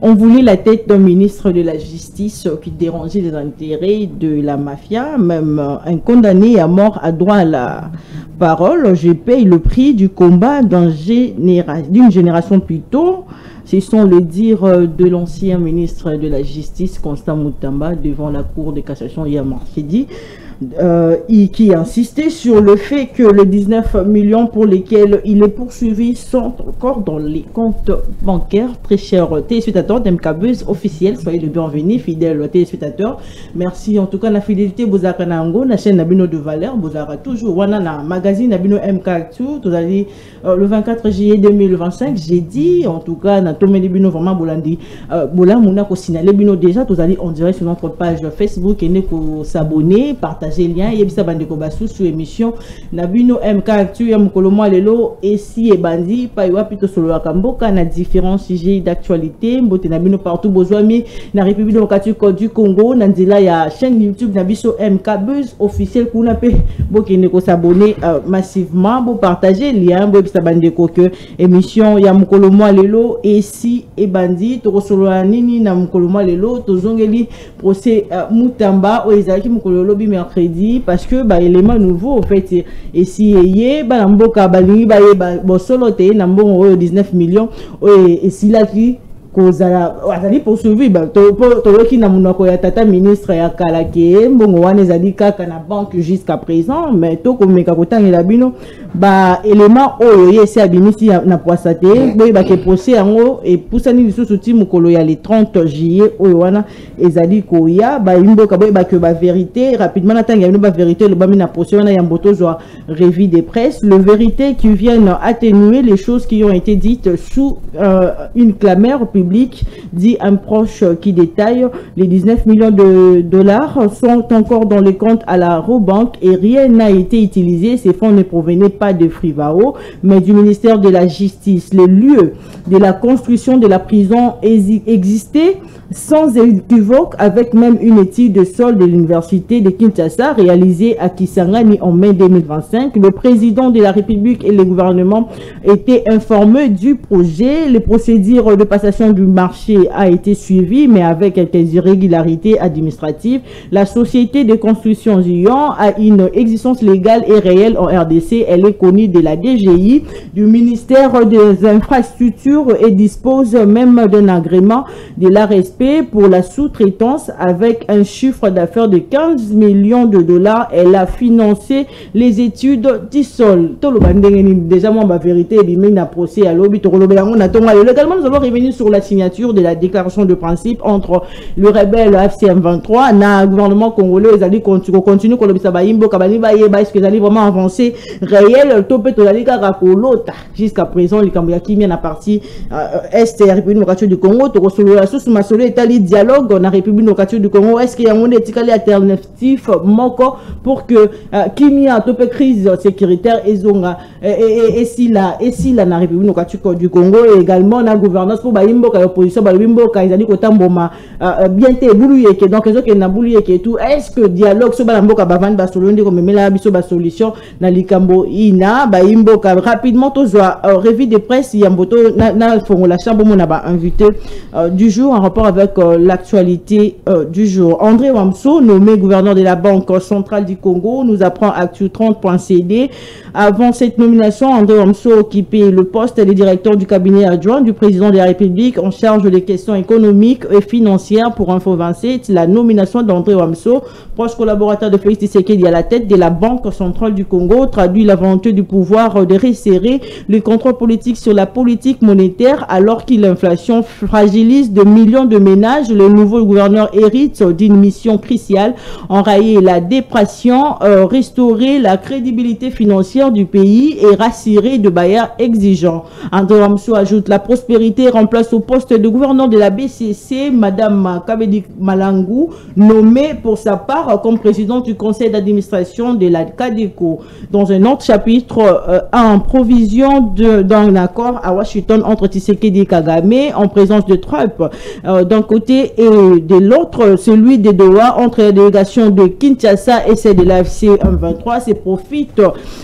On voulait la tête d'un ministre de la Justice qui dérangeait les intérêts de la mafia. Même un condamné à mort a droit à la parole. Je paye le prix du combat d'une génération plus tôt. Ce sont les dires de l'ancien ministre de la Justice, Constant Mutamba, devant la Cour de cassation hier mercredi. Qui insistait sur le fait que les 19 millions pour lesquels il est poursuivi sont encore dans les comptes bancaires. Très chers téléspectateurs d'MKBuzz officiel, soyez le bienvenu, fidèles téléspectateurs. Merci en tout cas la fidélité, vous avez la chaîne Nabino de Valère, vous avez toujours wana magazine Nabino MK2, vous allez le 24 juillet 2025, j'ai dit en tout cas, na tomé Nabino vraiment bolandi, bola mouna ko signaler Bino déjà, vous allez en direct sur notre page Facebook et ne ko s'abonner, partager lien et bisa bande ko basu sur émission Nabino MK2 ya mukolomo lelo et si et bandi pa yo pito solo akamboka na différents sujets d'actualité mbote Nabino partout bozwami na République démocratique du Congo na nzela ya chaîne YouTube Nabiso MKBuzz officiel kuna pe bokene ko s'abonner massivement bo partager lien bo bisa bande ko que émission ya mukolomo lelo et si et bandi to solo nini na mukolomo lelo to zongeli procès Mutamba o ezaki mukolo bi crédit parce que bah élément nouveau en fait et si yé bah namboka balingi bah solo te nambongo 19 millions et si là qui kozala azali poursuivi bah to ki na munoko ya tata ministre ya kalake mbongo wana ezali kaka na banque jusqu'à présent mais to komeka kotangela bino ba élément oyo yesi abimisi na poisate boy ba ke procès yango et pusani lisusu ti mukolo ya le 30 juillet oyo wana ezali koya ba imboka boy ba que ba vérité rapidement na tanga ba vérité le ba mina procès wana ya mboto zo revue de presse le vérité qui viennent atténuer les choses qui ont été dites sous une clameur publique, dit un proche qui détaille les 19 millions de dollars sont encore dans les comptes à la Robank et rien n'a été utilisé. Ces fonds ne provenaient pas de Frivao, mais du ministère de la Justice. Les lieux de la construction de la prison existaient sans équivoque, avec même une étude de sol de l'université de Kinshasa réalisée à Kisangani en mai 2025. Le président de la République et le gouvernement étaient informés du projet. Les procédures de passation du marché a été suivies, mais avec quelques irrégularités administratives. La société de construction Zion a une existence légale et réelle en RDC. Elle est connue de la DGI, du ministère des Infrastructures et dispose même d'un agrément de l'ARSP pour la sous-traitance avec un chiffre d'affaires de 15 millions de dollars. Elle a financé les études du sol. Déjà, moi, ma vérité, il a procès à l'obit. Légalement, nous allons revenir sur la signature de la déclaration de principe entre le rebelle FCM23 et le gouvernement congolais. Ils allaient continuer est-ce qu'ils allaient vraiment avancer réel jusqu'à présent, les Cambouaki viennent à partie Est et République démocratique du Congo. Le dialogue dans la République démocratique du Congo, est-ce qu'il y a un étiqueté alternatif pour que Kimi a topé crise sécuritaire et si la République démocratique du Congo et également la gouvernance pour Baimbo ka opposition Baimbo ka izali kotamboma bien te boulouye que donc les autres na boulouye que tout est-ce que dialogue so ba mboka ba vendre ba solution comme mela biso ba solution na likambo ina Baimbo ka rapidement to zoa revue de presse yamboto na fongo la chambre mon ba invité du jour en rapport avec l'actualité du jour. André Wamso, nommé gouverneur de la Banque centrale du Congo, nous apprend Actu30.cd. Avant cette nomination, André Wamso occupait le poste de directeur du cabinet adjoint du président de la République en charge des questions économiques et financières pour Info 27. La nomination d'André Wamso, proche collaborateur de Félix Tshisekedi à la tête de la Banque centrale du Congo, traduit la volonté du pouvoir de resserrer le contrôle politique sur la politique monétaire alors que l'inflation fragilise de millions de ménages. Le nouveau gouverneur hérite d'une mission cruciale, enrayer la dépression, restaurer la crédibilité financière du pays et rassurer de bailleurs exigeants. André Wamso ajoute la prospérité remplace au poste de gouverneur de la BCC Madame Kabedi Malangou, nommée pour sa part comme présidente du conseil d'administration de la CADECO. Dans un autre chapitre, en provision d'un accord à Washington entre Tshisekedi et Kagame en présence de Trump d'un côté et de l'autre celui de Doha entre la délégation de Kinshasa et celle de l'AFC 123 se profite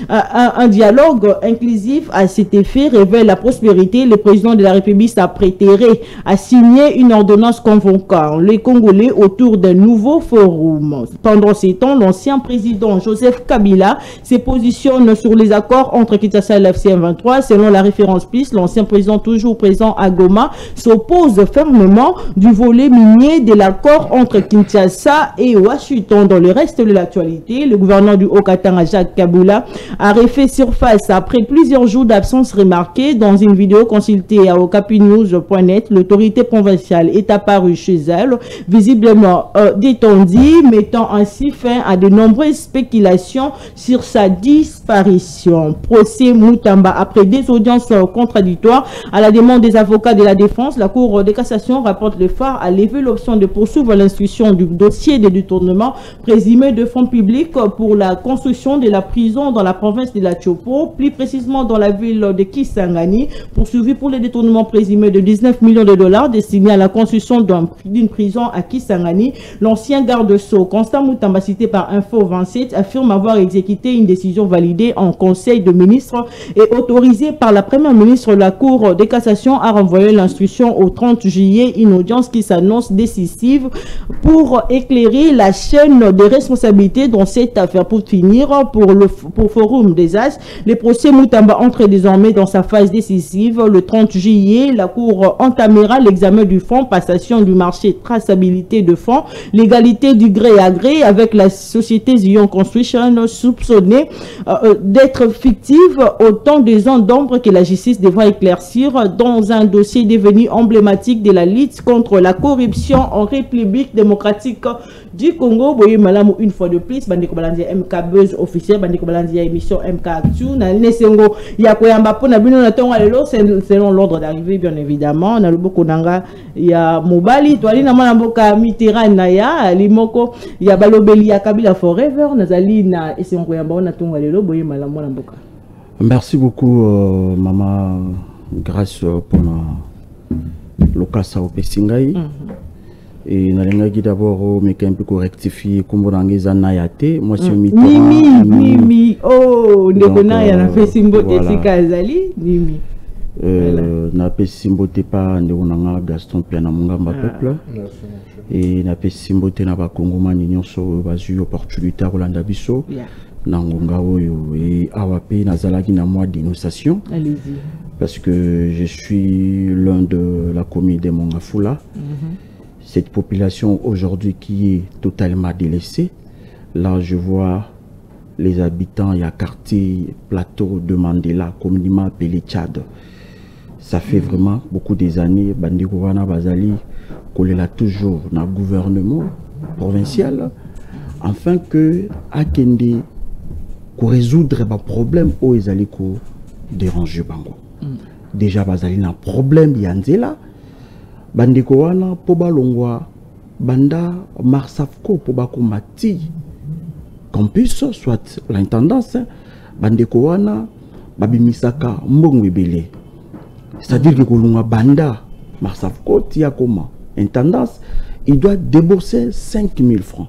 un dialogue inclusif à cet effet révèle la prospérité. Le président de la République s'apprêtait intérêt à signer une ordonnance convoquant les Congolais autour d'un nouveau forum. Pendant ces temps, l'ancien président Joseph Kabila se positionne sur les accords entre Kinshasa et l'FCM23. Selon la référence PIS, l'ancien président toujours présent à Goma s'oppose fermement du volet minier de l'accord entre Kinshasa et Washington. Dans le reste de l'actualité, le gouverneur du Haut-Katanga, Jacques Kabila, a refait surface après plusieurs jours d'absence remarquée. Dans une vidéo consultée à okapinews.net, l'autorité provinciale est apparue chez elle, visiblement détendue, mettant ainsi fin à de nombreuses spéculations sur sa disparition. Procès Moutamba. Après des audiences contradictoires à la demande des avocats de la défense, la Cour de cassation rapporte le phare à lever l'option de poursuivre l'instruction du dossier de détournement présumé de fonds publics pour la construction de la prison dans la province de la Tchopo, plus précisément dans la ville de Kisangani, poursuivi pour les détournements présumés de 19 millions de dollars destinés à la construction d'une prison à Kisangani. L'ancien garde-sceau, Constant Moutamba, cité par Info 27, affirme avoir exécuté une décision validée en Conseil de ministres et autorisée par la Première ministre. La Cour de cassation a renvoyé l'instruction au 30 juillet, une audience qui s'annonce décisive pour éclairer la chaîne de responsabilité dans cette affaire. Pour finir, pour Forum des As, le procès Moutamba entre désormais dans sa phase décisive. Le 30 juillet, la Cour entamera l'examen du fonds, passation du marché, traçabilité de fonds, légalité du gré à gré avec la société Zion Construction soupçonnée d'être fictive, autant des ans d'ombre que la justice devra éclaircir dans un dossier devenu emblématique de la lutte contre la corruption en République démocratique du Congo. Boye malamu une fois de plus, bandeko balanzi MK Buzz officiel, bandeko balanzi émission MK Actu na nesengo ya koyamba pona bino na tonga lelo selon l'ordre d'arrivée bien évidemment na loboko nanga ya mobali toali na mwana mboka Mitterrand na ya limoko ya balobeli ya Kabila forever nazali na esengo yamba na tonga lelo boye malamu na mboka. Merci beaucoup maman, grâce pour l'occasion au Pessingai. Et nalenga d'abord mais quand peu rectifier comme rangiza nayate moi c'est Mimi oh ndekona ya na fesimbo tesika azali Mimi na fesimbo te pa ndekona Gaston pia na mungamba peuple et na fesimbo te na ba kongomani nyonso bazu opportunité Rolanda biso na ngonga oyo et awape nazalaki na moi d'innocence. Allez-y. Parce que je suis l'un de la commune de Mongafula. Cette population aujourd'hui qui est totalement délaissée. Là, je vois les habitants, il y a quartier, plateau de Mandela, communément appelé Tchad. Ça fait vraiment beaucoup des années, Bandikowana Bazali, qu'on est là toujours dans le gouvernement provincial, afin que Akende pour résoudre les problèmes où ils allaient déranger Bango. Déjà, Bazali n'a problème, il y a un bandeko wana po balongwa banda marsafko po bakomati campus soit l'intendance bandeko wana babimisaka mbongo ebele, c'est-à-dire que kolongwa banda marsafko tia koma intendance il doit débourser 5000 francs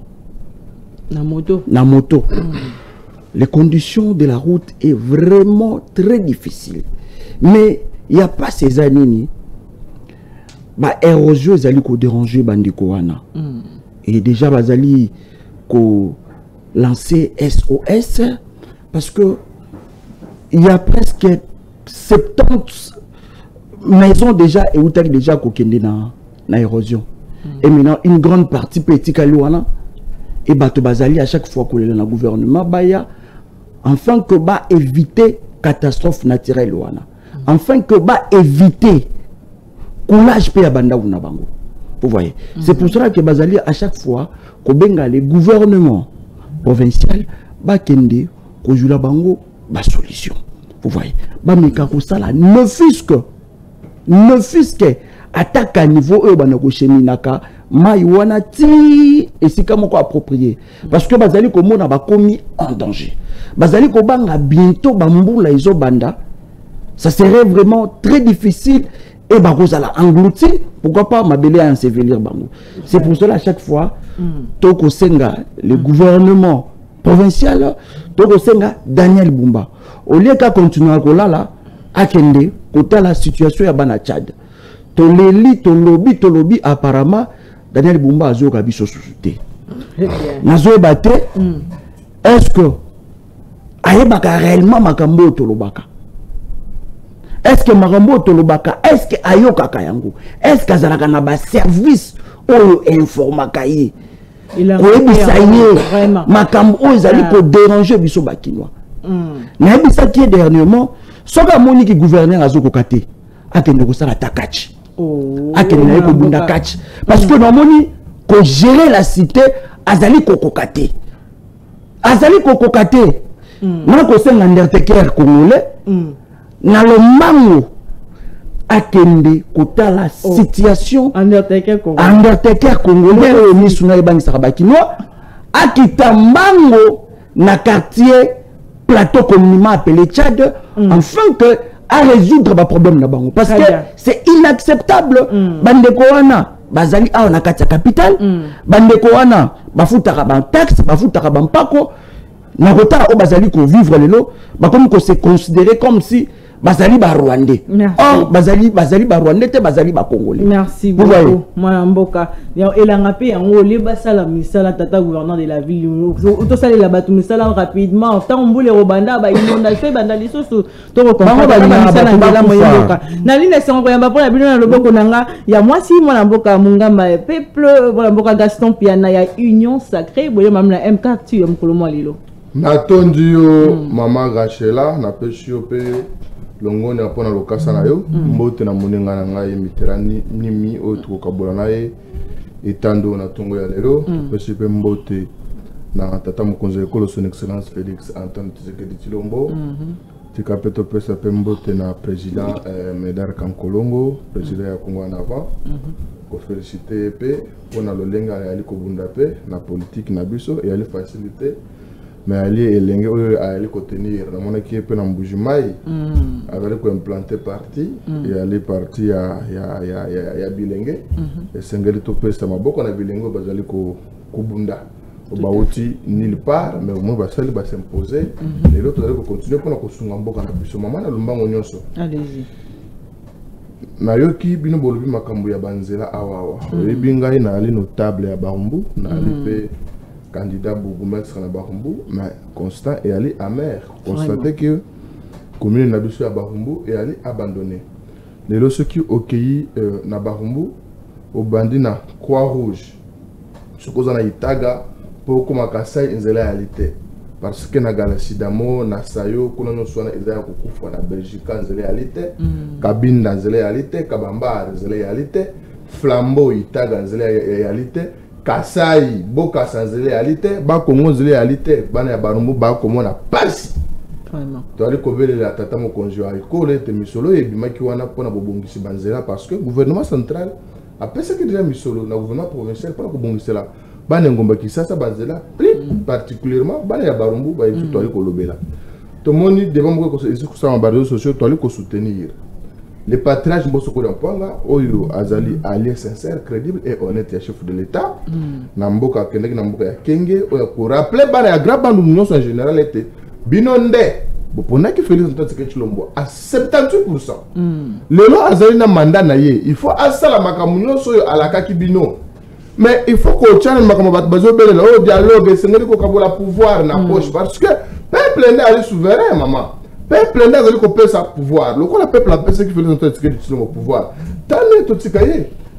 na moto. Les conditions de la route est vraiment très difficile, mais il n'y a pas ces années ba érosion zali ko déranger bandiko wana et déjà bazali ko lancer SOS parce que il y a presque 70 maisons déjà et outak déjà ko kende na érosion et maintenant une grande partie petit wana et bato bazali à chaque fois ko le na gouvernement baya afin que ba éviter catastrophe naturelle wana, afin que ba éviter coulage pe abanda una bango. Vous voyez, c'est pour cela que bazali à chaque fois ko benga les gouvernements provincial ba kende ko jula bango ba solution. Vous voyez, ba meka ko sala ne fisque attaque à niveau e bana ko cheminaka mai wana ti esika moko approprié parce que bazali ko mona ba komi en danger. Bazali ko banga bientôt bambula izo banda, ça serait vraiment très difficile. Et Barosala englouti, pourquoi pas mabélé à ensevelir Bango. C'est pour cela à chaque fois, Toko Senga, le gouvernement provincial, Toko Senga, Daniel Bumba. Au lieu qu'à continuer à là, à Kende, côté la situation à Bana Tchad. toleli tolobi apparemment Daniel Bumba azoka biso susute nazo baté est-ce que ayebaka réellement makambo tolobaka est-ce que makambo tolobaka est-ce que ayoka kayango est-ce que azalaka na ba service oyo informaka ye koyebisa ye makambo oyo ezali koderange biso bakinois nayebisaki ye dernièrement soki amoni ki gouverneur azokoka te akende kosala takachi akende na ye kobunda kachi parce que namoni kogérer la cité azali kokoka te na kosenga Undertaker congolais na lombango akende kotala situation Undertaker congolais oyo misuna ebangisaka bakinois akita mbango na quartier plateau communément appelé Tchad afin que à résoudre ba problème na bango parce que c'est inacceptable bandeko wana bazali awa na kati ya capitale bandeko wana bafutaka ba taxe bafutaka ba mpako na kota o bazali ko vivre lelo ba comme que c'est considéré comme si bazali ba rwandais or bazali ba rwandais te bazali ba congolais. Merci beaucoup mwana mboka elanga pe yango leba sala misala tata gouverneur de la ville to sala la batu misala rapidement tant mbule robanda ba inondation banda lisusu to reconnaître ba misala ngala moyoka na ligne sango ya ba bino na loboko nanga ya mwasi mwana mboka mungamba peuple mwana mboka Gaston Piana ya union sacrée boyo mamna M4 tu mkolo mwa lilo natondi yo mama Rachela na pesio pe longoni apona lokasa na yo mbote na monenga na ngai miterani nimi oyo tukokabola na ye etando na tongo ya lelo pesio pe mbote na tata mokonzi ekolo son excellence Félix Antoine Tshisekedi Tshilombo tika peto pesa pe mbote na président Médard Kankolongo président ya Congo en avant ko féliciter pe pona lolenga ya liko bunda pe na politique na biso et ali faciliter mais ali elenge oyo ali ko tenir na mona ki pe na mbujimai ali ko implanter parti et ali parti ya bilenge et sengeli to pesa maboko na bilenge bazali ko bunda bauti nulle part mais au moins basali ba s'imposer et l'autre ali ko continuer pour na ko sunga mboka na biso mama na lumbango nyonso allez-y na yoki bino bolobi makambo ya banzela awawa oyebi ngai na ali notable ya Barumbu na ali pe candidat bourgmestre na Barumbu mais constant et ali amer constater que commune na biso ya Barumbu et ali abandonné lelo soki okeyi na Barumbu obandi na Croix Rouge sokoza na Itaga pour koma kasai nzela ya lite parce que na Galasidamo na Sayo kuna nyonso na ezaya kokufa na Belgique nzela ya lite kabinda nzela ya lite kabamba nzela ya lite flambeau Itaga nzela ya lite Kasai boka sanzele ya lite ba Kongo nzela ya lite bana ya Barumbu ba komona pasi vraiment to ali kobele la tata mokonzi wa ekole te misolo ebimaki wana pona bobongisi banzela parce que gouvernement central a pensé que déjà misolo na gouvernement provincial pona kobongisela bana ngomba kisasa banzela plus particulièrement bana ya Barumbu ba yetu to ali kolobela to moni devant mo ko sur ba réseaux sociaux to ali ko soutenir le patriarche Mbosoko Dampwanga oyo azali allié sincère crédible et honnête ya chef de l'état na mboka kendeki na mboka ya Kenge oyo ko rappeler bana ya grand bande union en général était binonde boponaki Félix Antoine Tshisekedi Tshilombo à 78%. Lelo azali na mandat na ye il faut asala makambo nyonso oyo alakaki bino mais il faut ko channel makambo bat bazobelela oyo dialogue sengeli ko kabola pouvoir na poche parce que peuple n'est ali souverain maman peuple n'a pas compris sa pouvoir. Le peuple a pensé qu'il fallait entrer au pouvoir. Tant que tout ce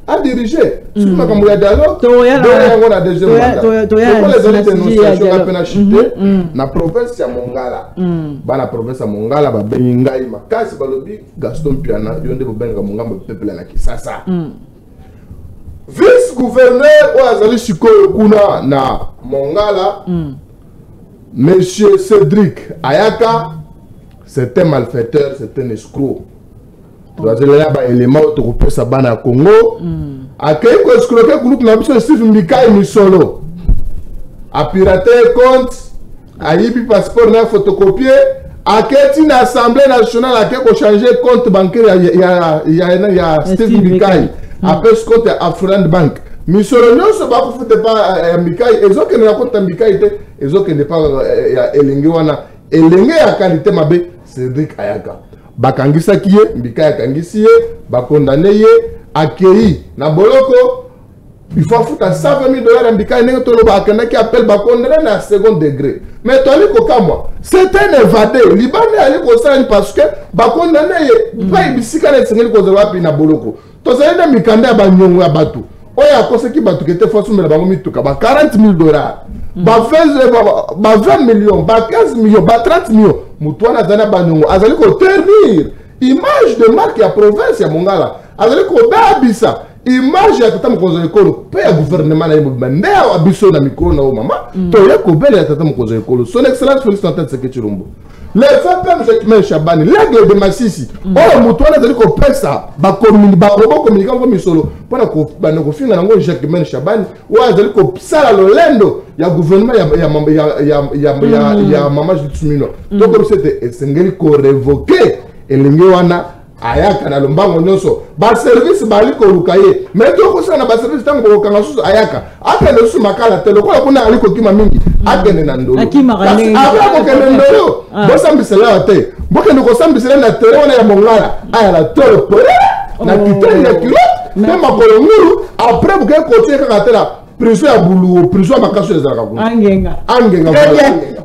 à diriger. Si vous avez un dialogue, vous avez un deuxième mandat. Les dénonciations à peine acheter. La province à Mongala. La province à Mongala, Bengaï, Makasi, Balobi, Gaston Piana, Yonde Bobenga Mongamba, peuple à qui ça. Vice-gouverneur ou Azali Siko Kuna na Mongala, Monsieur Cédric Ayaka. C'est un malfaiteur, c'est un escroc. Tu as dit là, élément où tu repères ça bana Congo. À quel coup escroquer groupe n'a pas Steve Mika et Misolo. À pirater compte, à yibi passeport n'a photocopié. À quel une assemblée nationale à quel changer compte bancaire il y a Steve Mika. Après ce compte à Friend Bank. Misolo non se bat pour pas Mika. Ils ont que ne compte Mika ils ont que ne pas Elingewana. Elenge ya qualité mabe Cédric Ayaka. Bakangisa kiye, Mbika yakangisi ye, bakondane ye, accueilli na boloko il faut foutre $120 000 ambika ndenge toloba akenda qui appelle bakondana na second degré mais toli kokamwa c'est un évadé libane ali kosala parce que bakondana ye pas ibisika na tsengeli kozala wapi na boloko tozali na mikanda ya banyongo ya batu oya akosaki batu kete fois sumela bango mituka ba $40 000 ba 20 millions ba 15 millions ba 30 millions mutwana zana banyongo azali ko ternir image de marque ya province ya Mongala azali ko babisa image ya tata mokonzo ekolo pe ya gouvernement na yebba ndea abiso na mikro na o mama to ya ko bele ya tata mokonzo ekolo son excellence Félix Antoine Tshisekedi Tshilombo le FPM Jacques Chabani l'aigle de Massisi oh mutwana azali ko pesa ba communiquant ko misolo pona ko bana ko finga nango Jacques Chabani wa azali ko sala lolendo ya gouvernement ya mama Jitsumino to ko c'était esengeli ko révoquer elingi wana ayaka na lombango nyonso ba service bali ko lukaye mais to ko sana ba service tango ko kanga susu ayaka akende susu makala telo ko kuna aliko kima mingi akende na ndolo aba ko kende ndolo bo sambisela te bo kende ko sambisela na telo na ya Mongala aya la tolo pore na kitani ya kilo te makolo nguru après bu ko tie ka tela prison ya bulu prison makaso ezala ka angenga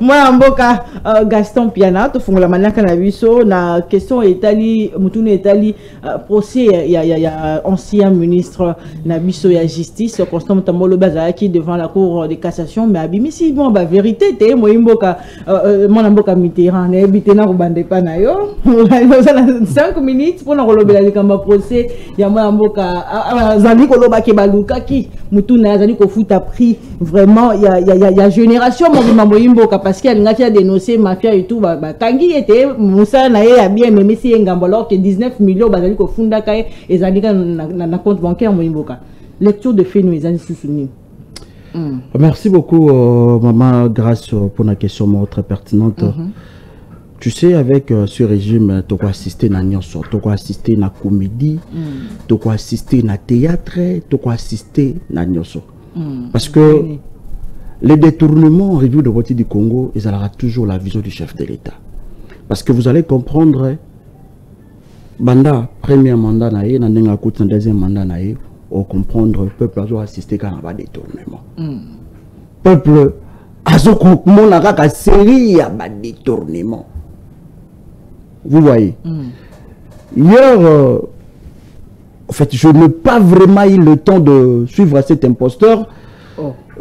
moi mboka Gaston Piana to fungola manaka na biso na question etali mutune etali procès ya ancien ministre na biso ya justice Constant Mutambolo bazaki devant la cour de cassation mais abimisi bon ba vérité te moi mboka mon mboka Mitterrand na ebité na robande pa na yo 5 minutes pour na kolobela likamba procès ya moi mboka zali koloba ke baluka ki mutuna zali ko foot a pris vraiment il y a génération mon mboka parce qu'il y a dénoncé mafia et tout bah tangi était Moussa na ye a bien même si ngambo alors que 19 millions bazali ko funda kai ezalika na compte bancaire mboka lecture de fait nous ezali soutenu. Merci beaucoup maman grâce pour la question très pertinente. Tu sais, avec ce régime, tu peux assister à nyonso, tu peux assister à la comédie, tu peux assister à la théâtre, tu peux assister à nyonso. Parce que les détournements en revue de voiture du Congo, ils auront toujours la vision du chef de l'État. Parce que vous allez comprendre, Banda, premier mandat, deuxième mandat, on comprendre, le peuple a assisté quand il y a des détournements. Le peuple a série de détournements. Vous voyez. Hier, en fait, je n'ai pas vraiment eu le temps de suivre cet imposteur.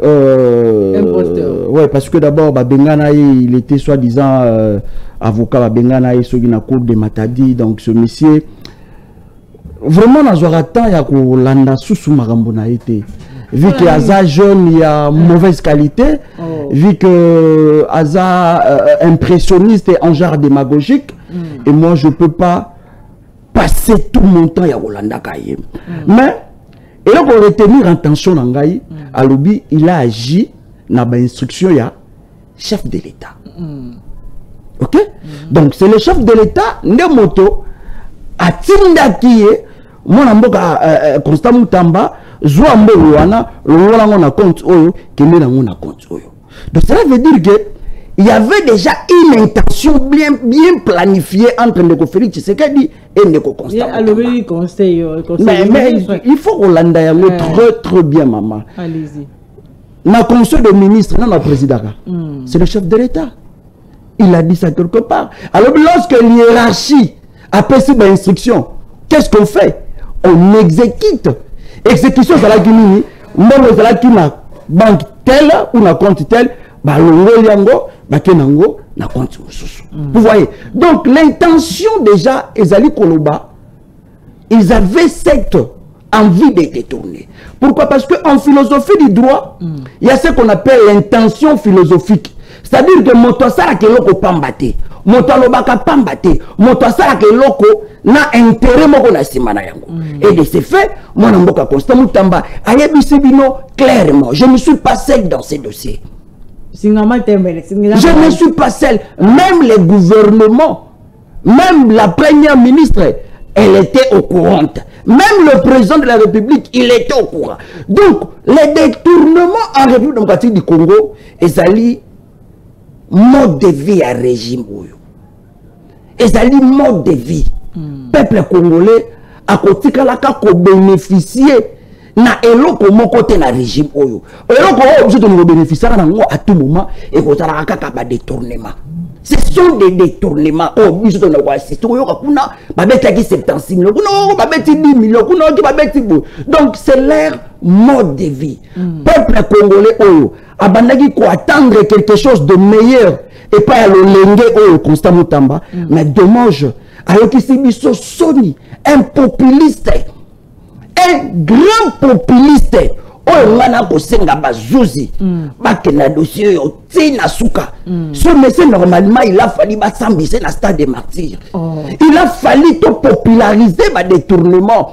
Ouais, parce que d'abord, Bengana, il était soi-disant avocat Bengana, il est la cour de Matadi, donc ce monsieur. Vraiment, dans un temps, il y a Landa sous Marambona été. Vu que Aza jeune, il y a mauvaise qualité, vu que Aza impressionniste et en genre démagogique, et moi je peux pas passer tout mon temps à Rolanda Kaye. Mais, et là pour retenir intention d'Angaï, à l'obi, il a agi dans l'instruction, il y a chef de l'État. Ok? Donc c'est le chef de l'État, Nemoto, à Tindakiye, mon amboka Constant Mutamba, Zouambo Luana, Luana compte Oyo, qui met dans mon compte Oyo. Donc cela veut dire que il y avait déjà une intention bien planifiée entre Ndeko Félix Tshisekedi et Ndeko Constant. Mais il faut qu'on l'ende très bien, maman. Allez-y. Dans le conseil de ministre, non, le président, c'est le chef de l'État. Il a dit ça quelque part. Alors lorsque l'hiérarchie a passé des instructions, qu'est-ce qu'on fait? On exécute. Exécution, c'est la guinée. Même c'est la guinée. Banque telle ou na compte tel, balongo liango, bakenango, na compte mususu. Vous voyez? Donc l'intention déjà, Ezali Koloba, ils avaient cette envie de détourner. Pourquoi? Parce qu'en philosophie du droit, il y a ce qu'on appelle l'intention philosophique. C'est-à-dire que motosara ke loko pambate, motolobaka pambate, motosara ke loko na intérêt moko na simana yango. Et de ce fait, moi namboka Constant Mutamba ayebisi bino clairement, je ne suis pas seul dans ces dossiers. Je ne suis pas seul. Même les gouvernements, même la première ministre, elle était au courant. Même le président de la République, il était au courant. Donc, les détournements en République démocratique du Congo, ezali mode de vie à régime. Ezali mode de vie. Peuple congolais, akotikalaka ko bénéficier na eloko moko te na régime oyo. Eloko oyo biso to bénéficier na ngo à tout moment et ko tala kaka ba détournement. Ce sont des détournements. Oh, biso to na ko assister oyo kuna ba betaki 76 millions, kuna ba beti 10 millions, kuna ki ba beti bo. Donc c'est leur mode de vie. Peuple congolais oyo abandaki ko attendre quelque chose de meilleur et pas le lenge oyo Constant Mutamba, mais dommage ayoki biso soni un populiste. Un grand populiste oyo ngana ko senga bazuzi bakena dossier yo tina suka. Ce monsieur normalement il a fallu basambise na stade des martyrs. Il a fallu to populariser ba détournement.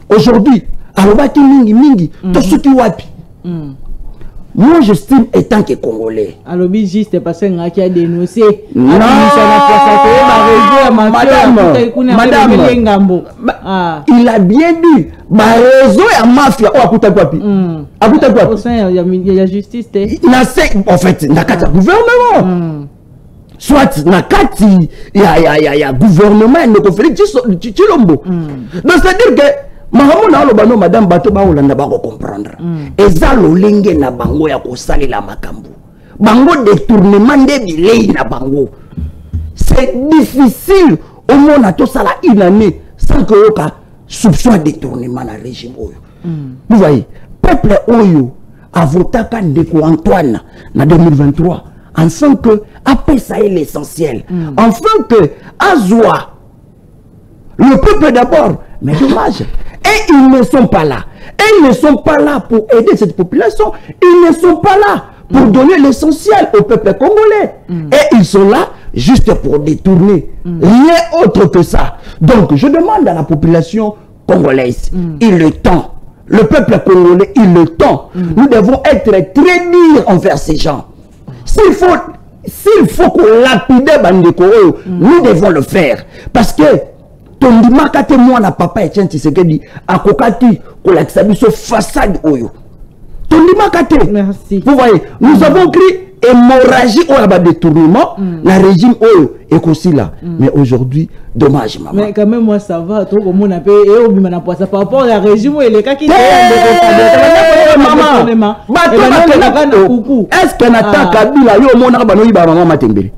Aujourd'hui alobaki mingi to suki wapi. Moi j'estime étant que Congolais. Alors juste parce qu'il a dénoncé. Non, madame, il a bien dit. Ma réseau est mafia. Oh, akuta kwapi. Akuta kwapi. Au sein il y a justice. En fait, na kati gouvernement. Soit na kati il y a gouvernement et le conflit Chilombo. Donc c'est-à-dire que madame bato ba olanda ba comprendre eza lolenge na bango ya kosali la makambo bango détournement de bilei na bango c'est difficile au monde à tout ça la une année sans que yoka soupçon de détournement na régime oyo. Vous voyez peuple oyo a voté ka ndeko Antoine na 2023 enfin que après ça est l'essentiel enfin que azwa le peuple d'abord. Mais dommage. Et ils ne sont pas là. Et ils ne sont pas là pour aider cette population. Ils ne sont pas là pour donner l'essentiel au peuple congolais. Et ils sont là juste pour détourner. Rien autre que ça. Donc, je demande à la population congolaise, il le temps. Le peuple congolais, il le temps. Nous devons être très durs envers ces gens. S'il faut qu'on lapide Bandeko, nous devons le faire. Parce que tondima kate mwana papa Etienne Tshisekedi akokati kolakisa biso façade oyo tondima kate. Merci. Vous voyez, nous avons créé hémorragie oyo ba détournement la régime oyo ekosi là. Mais aujourd'hui dommage maman. Mais quand même moi ça va to comme on appelle et obima na poisa par rapport à régime oyo le kaki maman est-ce que na Kabila yo mona ba no yiba maman Matembele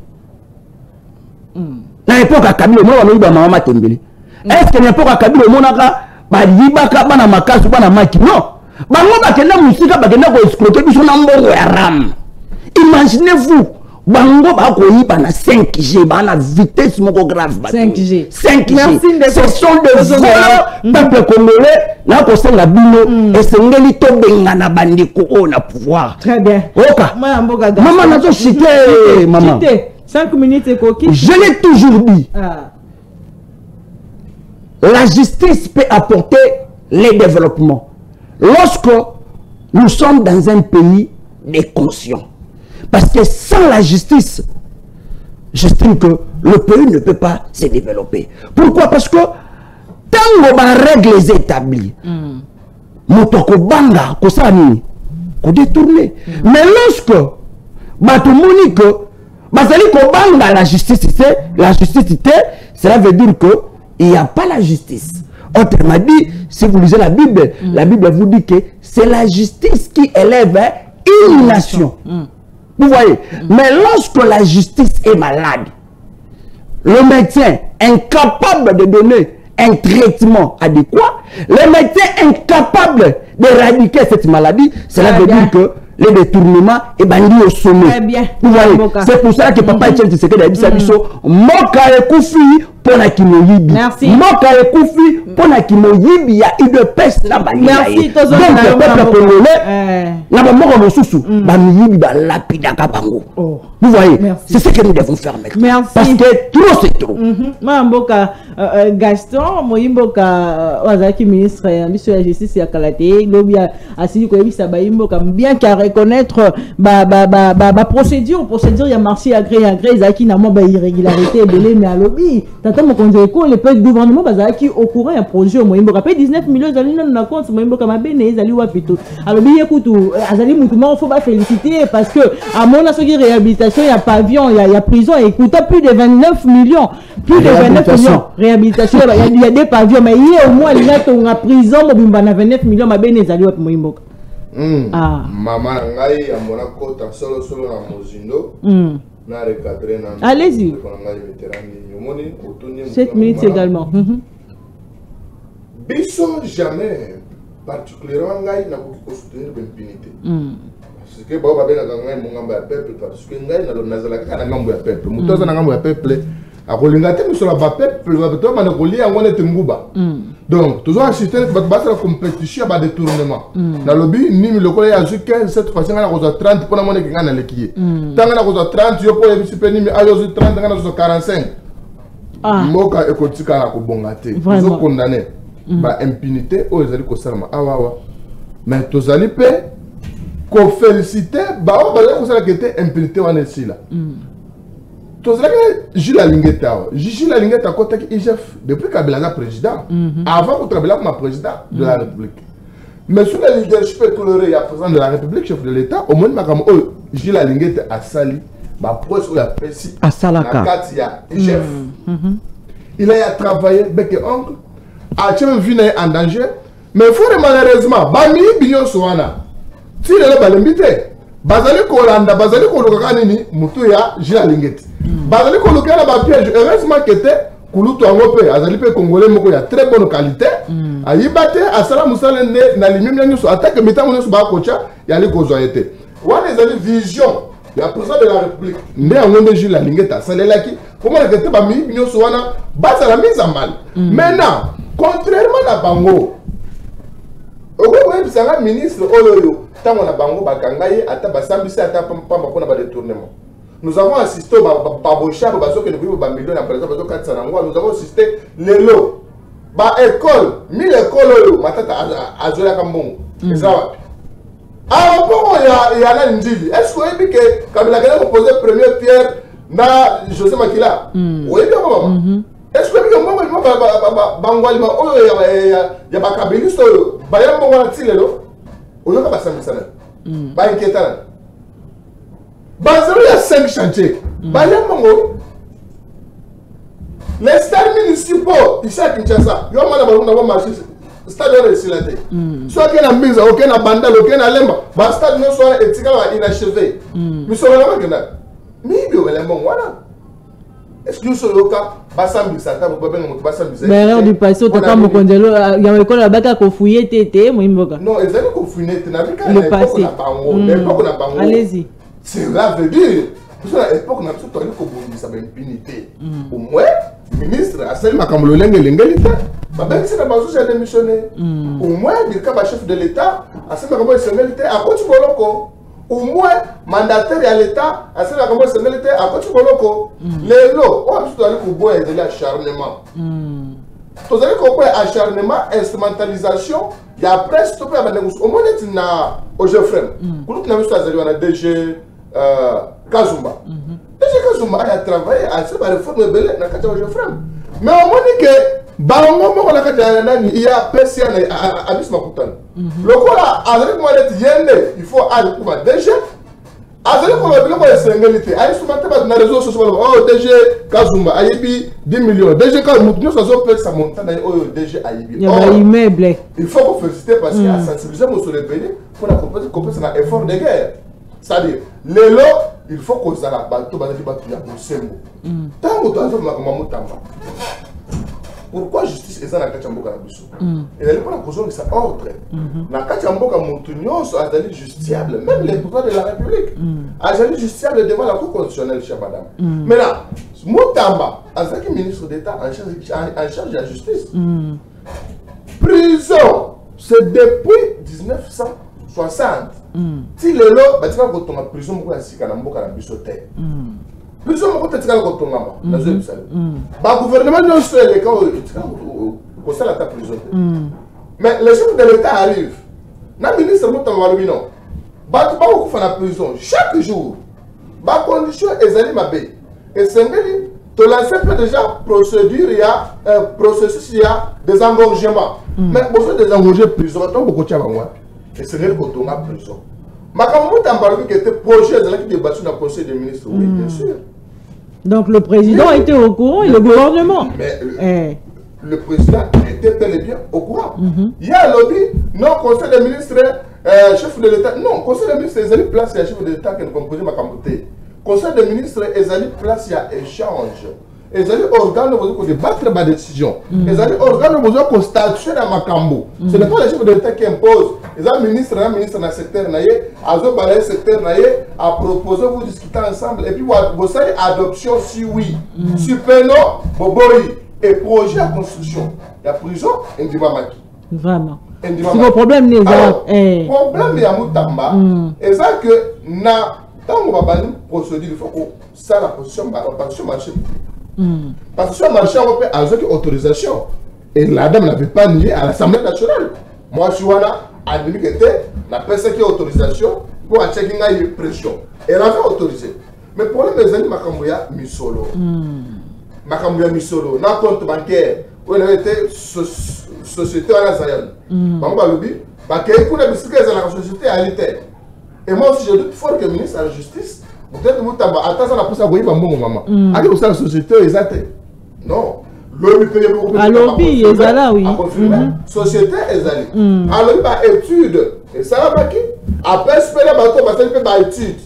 na époque Kabila mo ba no yiba maman Matembele. Est-ce que n'importe quoi Kabila monaka ba yibaka bana makasu bana maki non bango bakenda musika bakenda ko escroquer biso na mbongo ya ram. Imaginez-vous bango ba ko yiba na 5G bana vitesse moko grave ba 5G ce sont des voleurs peuple congolais na ko senga bino esengeli to bengana bandiko o na pouvoir. Très bien. Oka maman nazo citer maman 5 minutes et coquille. Je l'ai toujours dit. La justice peut apporter les développements. Lorsque nous sommes dans un pays des conscients. Parce que sans la justice, j'estime que le pays ne peut pas se développer. Pourquoi? Parce que tant qu'on a règles établies, motoko banga, ko sani, ko détourner. Mais lorsque batumoni que basali ko banga la justice, cela veut dire que il n'y a pas la justice. Autrement dit, si vous lisez la Bible vous dit que c'est la justice qui élève une nation. Vous voyez? Mais lorsque la justice est malade, le médecin incapable de donner un traitement adéquat, le médecin incapable d'éradiquer cette maladie, cela veut dire que les détournements est bandit au sommet. Vous voyez? C'est pour ça que papa Etienne Tshisekedi a dit ça, Moka Ekoufi pour la Kimoyibi. Merci. Moka Ekoufi pour la Kimoyibi, il y a une peste là. Merci. Donc le peuple congolais, là bas moko sousou, ba miyibi ba lapida ka bango. Vous voyez? C'est ce que nous devons faire maintenant. Merci. Parce que trop c'est trop. Mamboka Gaston Moyimboka Wazaki ministre de la justice ya Kalate, lobia asili ko yebisa ba yimboka bien qu'à reconnaître procédure il y a marché agré zaki na mo ba irrégularité belé mais à lobby tata attends, le gouvernement qui au courant un projet au Moyimbo. Après 19 millions, ils allaient dans compte Moyimbo comme Abene, ils allaient wapito. Alors bien écoute, Azali Moutouma, il faut pas féliciter parce que à mon avis réhabilitation, il y a pavillon, il y a prison, écoute, plus de 29 millions, plus de 29 millions réhabilitation, il y a des pavillons, mais il y a au moins il y a en prison, il y a 29 millions, mais Abene, ils allaient wapito Moyimbo. Maman ngai ya monako ta solo na mozindo. Na recadrer na. Allez-y. 7 minutes également. Biso jamais particulièrement ngai na ko soutenir l'impunité. Parce que baba bena ngai mo ngamba ya peuple parce que ngai na lo nazala kana ngambo ya peuple. Mutoza na ngambo ya peuple. Akolinga te miso la ba peuple ba to mana ko lia ngone te nguba. Donc toujours assister ba battre la compétition ba détournement. Na lobby ni mi lokole ya zu 15 cette fois ngana ko 30 pona mona kinga na lekiye. Tanga na ko 30 yo po yebi sipe ni mi ayo zu 30 ngana zo 45. Moka ekotika na ko bongate. Zo condamné ba impunité o ezali ko salama awawa. Mais tozali pe ko féliciter ba o ba ko sala kete impunité wana sila. Gilles Alingeta, Gilles Alingeta côté IGF depuis Kabila président, avant de travailler comme président de la République. Mais sous le leadership toléré, il y a président de la République, chef de l'État, au moins Gilles Alingeta a sali, ma proche ou la précis, à Salaka, IGF. Il a travaillé bec et oncle, a tué vu en danger, mais il faut malheureusement, Bami Bignon Soana, s'il est là, l'invité. Bazali Kolanda, Bazali Kolokanini, Mutuya, Gilles Alingeta. Bazali Kolokana ba piège, heureusement que te Kulutu Angope, Azali pe Congolais moko ya très bonne qualité. Ayibate asala musala ne na limimya nyuso attaque metamu nyuso ba kocha yali kozoyete. Wana ezali vision ya président de la République. Nde angonde Gilles Alingeta salelaki comment que te ba mi nyuso wana basa la mise en mal. Maintenant, contrairement à Bango, au ministre Oloyo, tant on a Bango bakangaye ata basambisi ata pamba pona ba détournement. Nous avons assisté au Babocha, au Bazo que nous vivons au Bamillion, par exemple, au 400 nous avons assisté les lots. Bah, école, 1000 écoles, Matata Azola Kambon. C'est ça. Ah, bon, il y a une Ndili. Est-ce que vous avez dit que Kabila a posé première pierre dans José Makila? Oui, bien, maman. Est-ce que vous avez dit que moi, Bangwalima, il y a pas Kabiliste, il y a un bon anti, il y a pas Samisana. Bah, inquiétant. Bazaro, il y a 5 chantiers. Les stades municipaux, ici à Kinshasa, il y a un marché. Stade de soit qu'il y a une mise, aucun bandal, aucun alemba, le stade ne soit inachevé. Mais sur le moment, mais il y a un voilà. Est-ce que sur le cas, Bassam Bissata, vous pouvez nous Bassam Bissata? Mais alors, du passé, tu as pas mon congélo, il y a un école là-bas qui a fouillé, tété, moi, il me regarde. Non, ils ont fouillé, tu n'as vu qu'à l'époque, on a allez-y. Cela veut dire, à l'époque, on a tout entendu que ça avait une impunité. Au moins, le ministre a salué ma camololène et l'égalité. Même si la base a démissionné, au moins, le chef de l'État a salué ma camololène à côté de Boloko. Au moins, mandataire à l'État a salué ma camololène à côté de Boloko. Les lots, on a tout entendu que vous avez de l'acharnement. Vous avez compris acharnement, instrumentalisation, il y a presque tout le monde. Au moins, on a au Geoffrem. Vous avez vu DG Kazumba. DG Kazumba a travaillé à cette réforme belée dans le Geoffrem. Mais au moins, il y a PCA à Abisma Koutan. Le quoi, avec moi, il faut aller pour DG. Avec moi, il faut aller s'ingénier. Allez, sur ma réseau social, oh, DG Kazumba, Ayebi, 10 millions. DG Kazumba, nous sommes ça monte dans le DG Ayebi. Il y a un immeuble. Il faut vous féliciter parce qu'il y a sensibilisé sur les pays pour la compétence dans l'effort de guerre. C'est-à-dire, les lots, il faut qu'on s'en abatte, tout le monde a pour ce mot. Tant que tu as fait ma tamba. Pourquoi justice est dans la Kachamboka Nabiso? Et elle est pas la cause de sa ordre. La Kachamboka Montignon est justiciable, même les pouvoirs de la République. Elle est justiciable devant la Cour constitutionnelle, chère madame. Maintenant, Moutamba, en tant que ministre d'État en charge de la justice, prison, c'est depuis 1960. Si le lot, tu vas retourner en prison, tu vas retourner en prison. Prison, tu vas retourner en prison. Le gouvernement n'a pas les cas où tu la prison. Mais le chef de l'État arrive. Le ministre Moutamba non. Tu vas faire la prison chaque jour. Les conditions sont allées. Et c'est Tu lances déjà procédure, il y a processus, il y a des engorgements. Mais besoin des engorger prison, tu as beaucoup de choses. Et c'est vrai que tu as prison. Mais quand vous t'en parlez que tu projet qui débattu dans le conseil des ministres, oui, bien sûr. Donc le président était au courant et le gouvernement. Mais le président était bel et bien au courant. Il y a un lobby, non, conseil des ministres, chef de l'État, non, conseil des ministres, ils ont place, il y a chef de l'État qui est composé ma camoté. Conseil des ministres, ils ont place, il y a échange. Ils ont organe pour débattre ma décision. Ils ont organe pour statuer dans ma cambo. Ce n'est pas le chef de l'État qui impose. Ils ont ministre dans le secteur, ils ont balayé le secteur, à proposer, vous discuter ensemble. Et puis, vous avez adoption si oui. Si non, Bobori. Et projet à construction. La prison, on dit Mamaki. Vraiment. C'est le problème des autres. Le problème est à Moutamba. Et ça que, quand on va procéder, il faut que ça, la position marché. Parce que sur le marché européen, a une autorisation. Et la dame n'avait pas nié à l'Assemblée nationale. Moi, je suis là, à l'unité, la personne qui a autorisation pour checker une pression. Elle avait autorisé. Mais le problème est que Makambuya Misolo. Makambuya Misolo, dans le compte bancaire, où elle avait été société à la Zayan. Maman Baloubi, parce que pour les biscuits, la société a été. Et moi aussi, je doute fort que le ministre de la Justice, peut-être que attends, ça n'a pas ça, vous voyez, maman. Allez, vous savez, la société, ils étaient. Non. Lobby paye beaucoup. À lobby, ils sont là, oui. Société, ils allaient. Alors, il y a étude. Et ça va qui après, espérer le bateau, parce qu'il fait des études.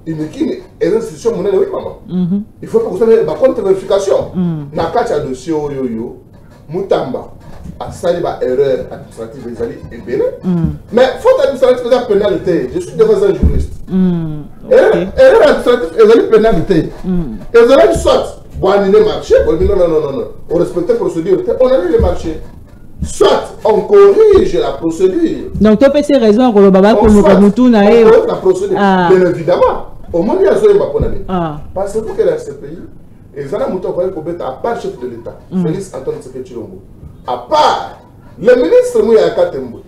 Il est une institution monnaie, oui, maman. Il faut que vous ayez une contre-vérification. Dans le cas de dossier, Moutamba a sali une erreur administrative, ils allaient mais faute administrative, c'est une pénalité. Je suis devant un juriste. Erreur administrative, ils allaient pénalité. Ils allaient soit. Bon, on le marché, non. On respecte la procédure, on annule le marché. Soit on corrige la procédure. Donc, tu as ces raisons pour le baba pour nous la procédure. Bien évidemment, au moins, il y a un parce que dans ce pays, ils ont un mouton pour mettre à part chef de l'État, Félix Antoine Tshisekedi Tshilombo. À part le ministre Mouya Katembo,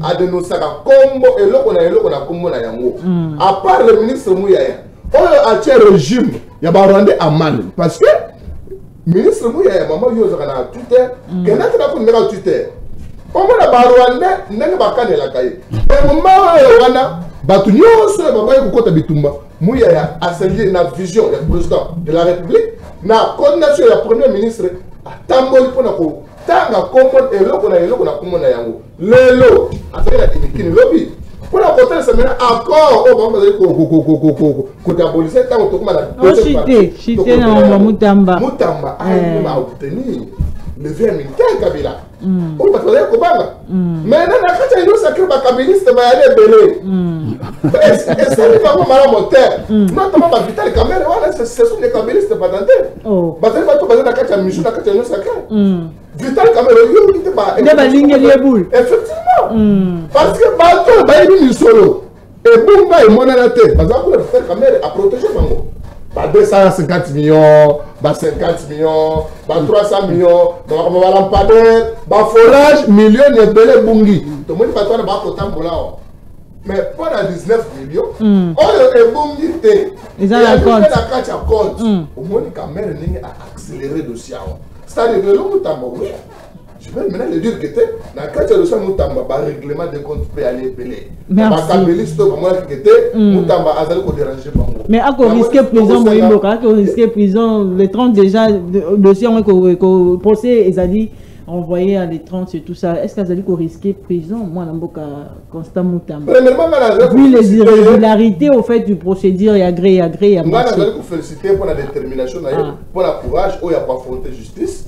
a dénoncé à Combo et l'autre on a Combo na Yango. À part le ministre Mouya. A un régime, il y a rendu à mal. Parce que le ministre Mouya, maman, il y a Twitter, il y a un Twitter. Comment la Rwanda n'est pas qu'à la caille. Et maman, Rwanda, Batunio, maman, il y a Bitumba. Mouya a scellé la vision du président de la République, la coordination du premier ministre, à Tambol pour la cour. Tanga, Komon, et l'autre, on a Komon Yango. Le lot, a fait la Timikini lobby. Pour la côté, c'est maintenant encore au moment de diaboliser tant que chité dans Moutamba. Moutamba a obtenu le verre militaire Kabila. On va faire Kobanga. Maintenant, quand il y a un sacré kabiliste, il va aller belé. Et c'est pas mal moteur. Notamment Vital Kamere, ce sont les kabilistes patentés. Batel va tout baser dans la mission, dans la sacré. Vital Kamere, il n'était pas. Effectivement. Parce que bateau, il est solo. Et Bumba est monarate. Parce que Vital Kamere a protégé Bango. 250 millions, 50 millions, 300 millions, lampadaire, forage, millions de belé bungi. Tout le monde va faire un mais pendant 19 millions, on est bungi. Ils ont la compte. Au moins, la caméra a accéléré le dossier. C'est-à-dire que l'homme est je vais maintenant le dire que dans le cas de le règlement de compte peut aller appeler. Merci. Mais à quoi risquer prison, risquer prison, les 30 déjà, dossiers ont procès, ils ont dit envoyé à les 30 et tout ça. Est-ce qu'ils ont dit qu'on risquait prison? Moi, je constant Moutamba. Vu les irrégularités au fait du procédure, il y a gré, il y a gré, il y a moi, je vais vous féliciter pour la détermination, pour la courage, où il n'y a pas affronté justice.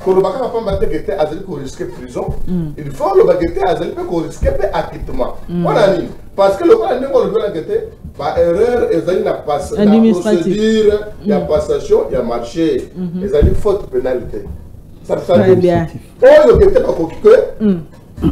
Quand le bac n'a pas battu que tu risqué prison, il faut le baguette à qu'on risque acquittement. Parce que le cas de la erreur, il y a procédure, il y a passation, il y a marché, il y a une faute pénalité. Ça très bien. Oh, le guette pas coquille.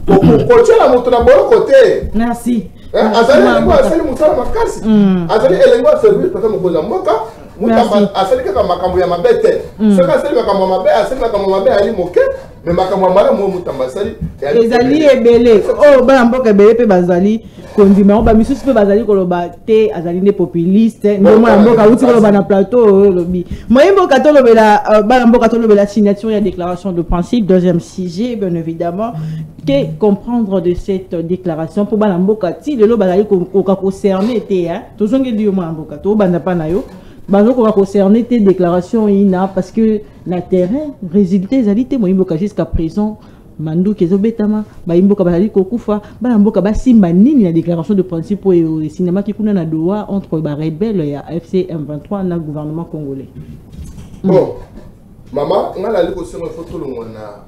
Pour continuer à monter dans le côté. Merci. Azali lengua asali musala makasi. Azali lengua service parce que mokoza mboka. Mutamba asali kaka makambo ya mabete. Saka asali makambo mabe, asali makambo mabe ali moke. mais makamwamala mo mutambasali ezali ebele oh bana mboka ebele pe bazali kondima ba misusu pe bazali koloba te azali ne populiste ndo mwana mboka uti koloba na plateau lobi moyembo katolobela bana mboka tolobela signature ya déclaration de principe deuxième sujet bien évidemment que comprendre de cette déclaration pour bana mboka ti lelo bazali ko concerner te hein tozonge di mwana mboka to banda pa na yo bazo ko concerner tes déclarations ina parce que na terrain résultat ezali te moyembo jusqu'à présent mandu kezo betama ba imboka bazali kokufa ba mboka basimba nini la déclaration de principe au cinéma qui kuna na doa entre ba rebelle ya FC M23 na gouvernement congolais. Bon maman ngala liko sengo photo longona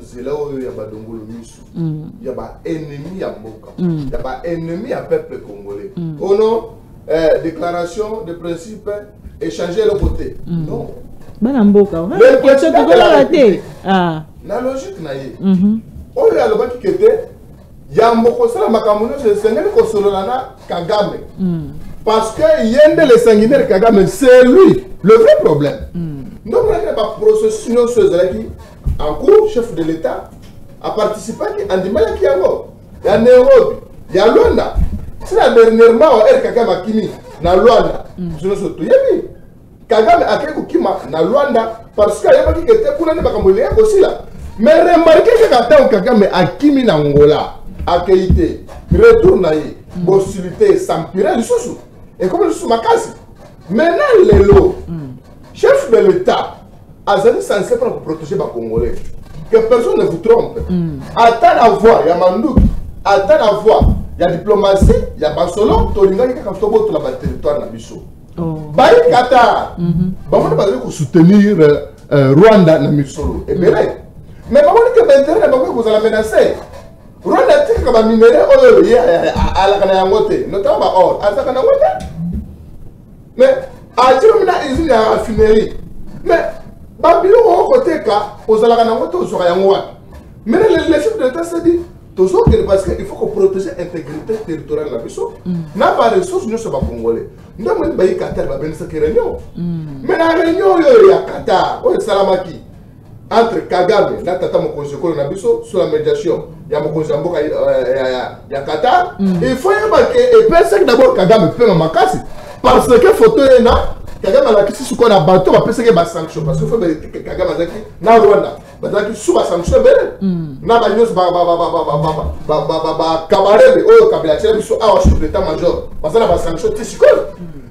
zela oyo ya badongolo misu ya ba ennemi ya mboka ya ba ennemi ya peuple congolais. Oh non déclaration de principe échanger le côté. Non. Bana mboka ouais question de la raté. Ah. Na logique na ye. Oyo alobaki kete ya mboko sala makambo no sengeli ko solola na Kagame. Parce que yende le sanguinaire Kagame c'est lui le vrai problème. Donc on a pas processus no qui en cours chef de l'état a participé à ndimala ki yango ya Nairobi ya Luanda. C'est la dernièrement Kagame akimi na Luanda. Je ne sais pas yebi. Kagame akeko kima na Luanda parce que yabaki kete kuna ne makambo le aussi là. Mais remarquez que quand Kagame akimi na Angola akeite retourne na ye possibilité s'empirer du sous et comme le sous makasi maintenant lelo chef de l'état azali censé pour protéger les Congolais que personne ne vous trompe attends la voix ya Manduki attends la voix ya diplomatie ya basolo tolinga ka tobo to la territoire na biso bari Qatar bamona bazali ko soutenir Rwanda na misolo et bien mais comment que l'intérêt de vous allez menacer Rwanda tika ba minéraux oyo ala kana yangote notamment ba or asa kana ngote mais a tiro mina usine ya raffinerie mais ba bilo ko côté ka ozala kana ngote ozoka yango wapi mais le chef de l'état s'est dit toujours que parce que il faut qu'on protéger l'intégrité territoriale de la biso n'a pas de ressources nous sommes pas congolais nous même ba Qatar ba bensa ki réunion mais la réunion yo ya Qatar o salamaki entre Kagame na tata mokonzi ko na biso sur la médiation ya mokonzi mboka ya Qatar il faut que et penser que d'abord Kagame peut makasi parce que photo ena Kagame la kisi suko na bateau ba penser que ba sanction parce que faut que Kagame azaki na Rwanda ba zaki sous ba sanction bele na ba news ba kabarebe o kabila tshela biso a chef d'état major parce que ba sanction tisiko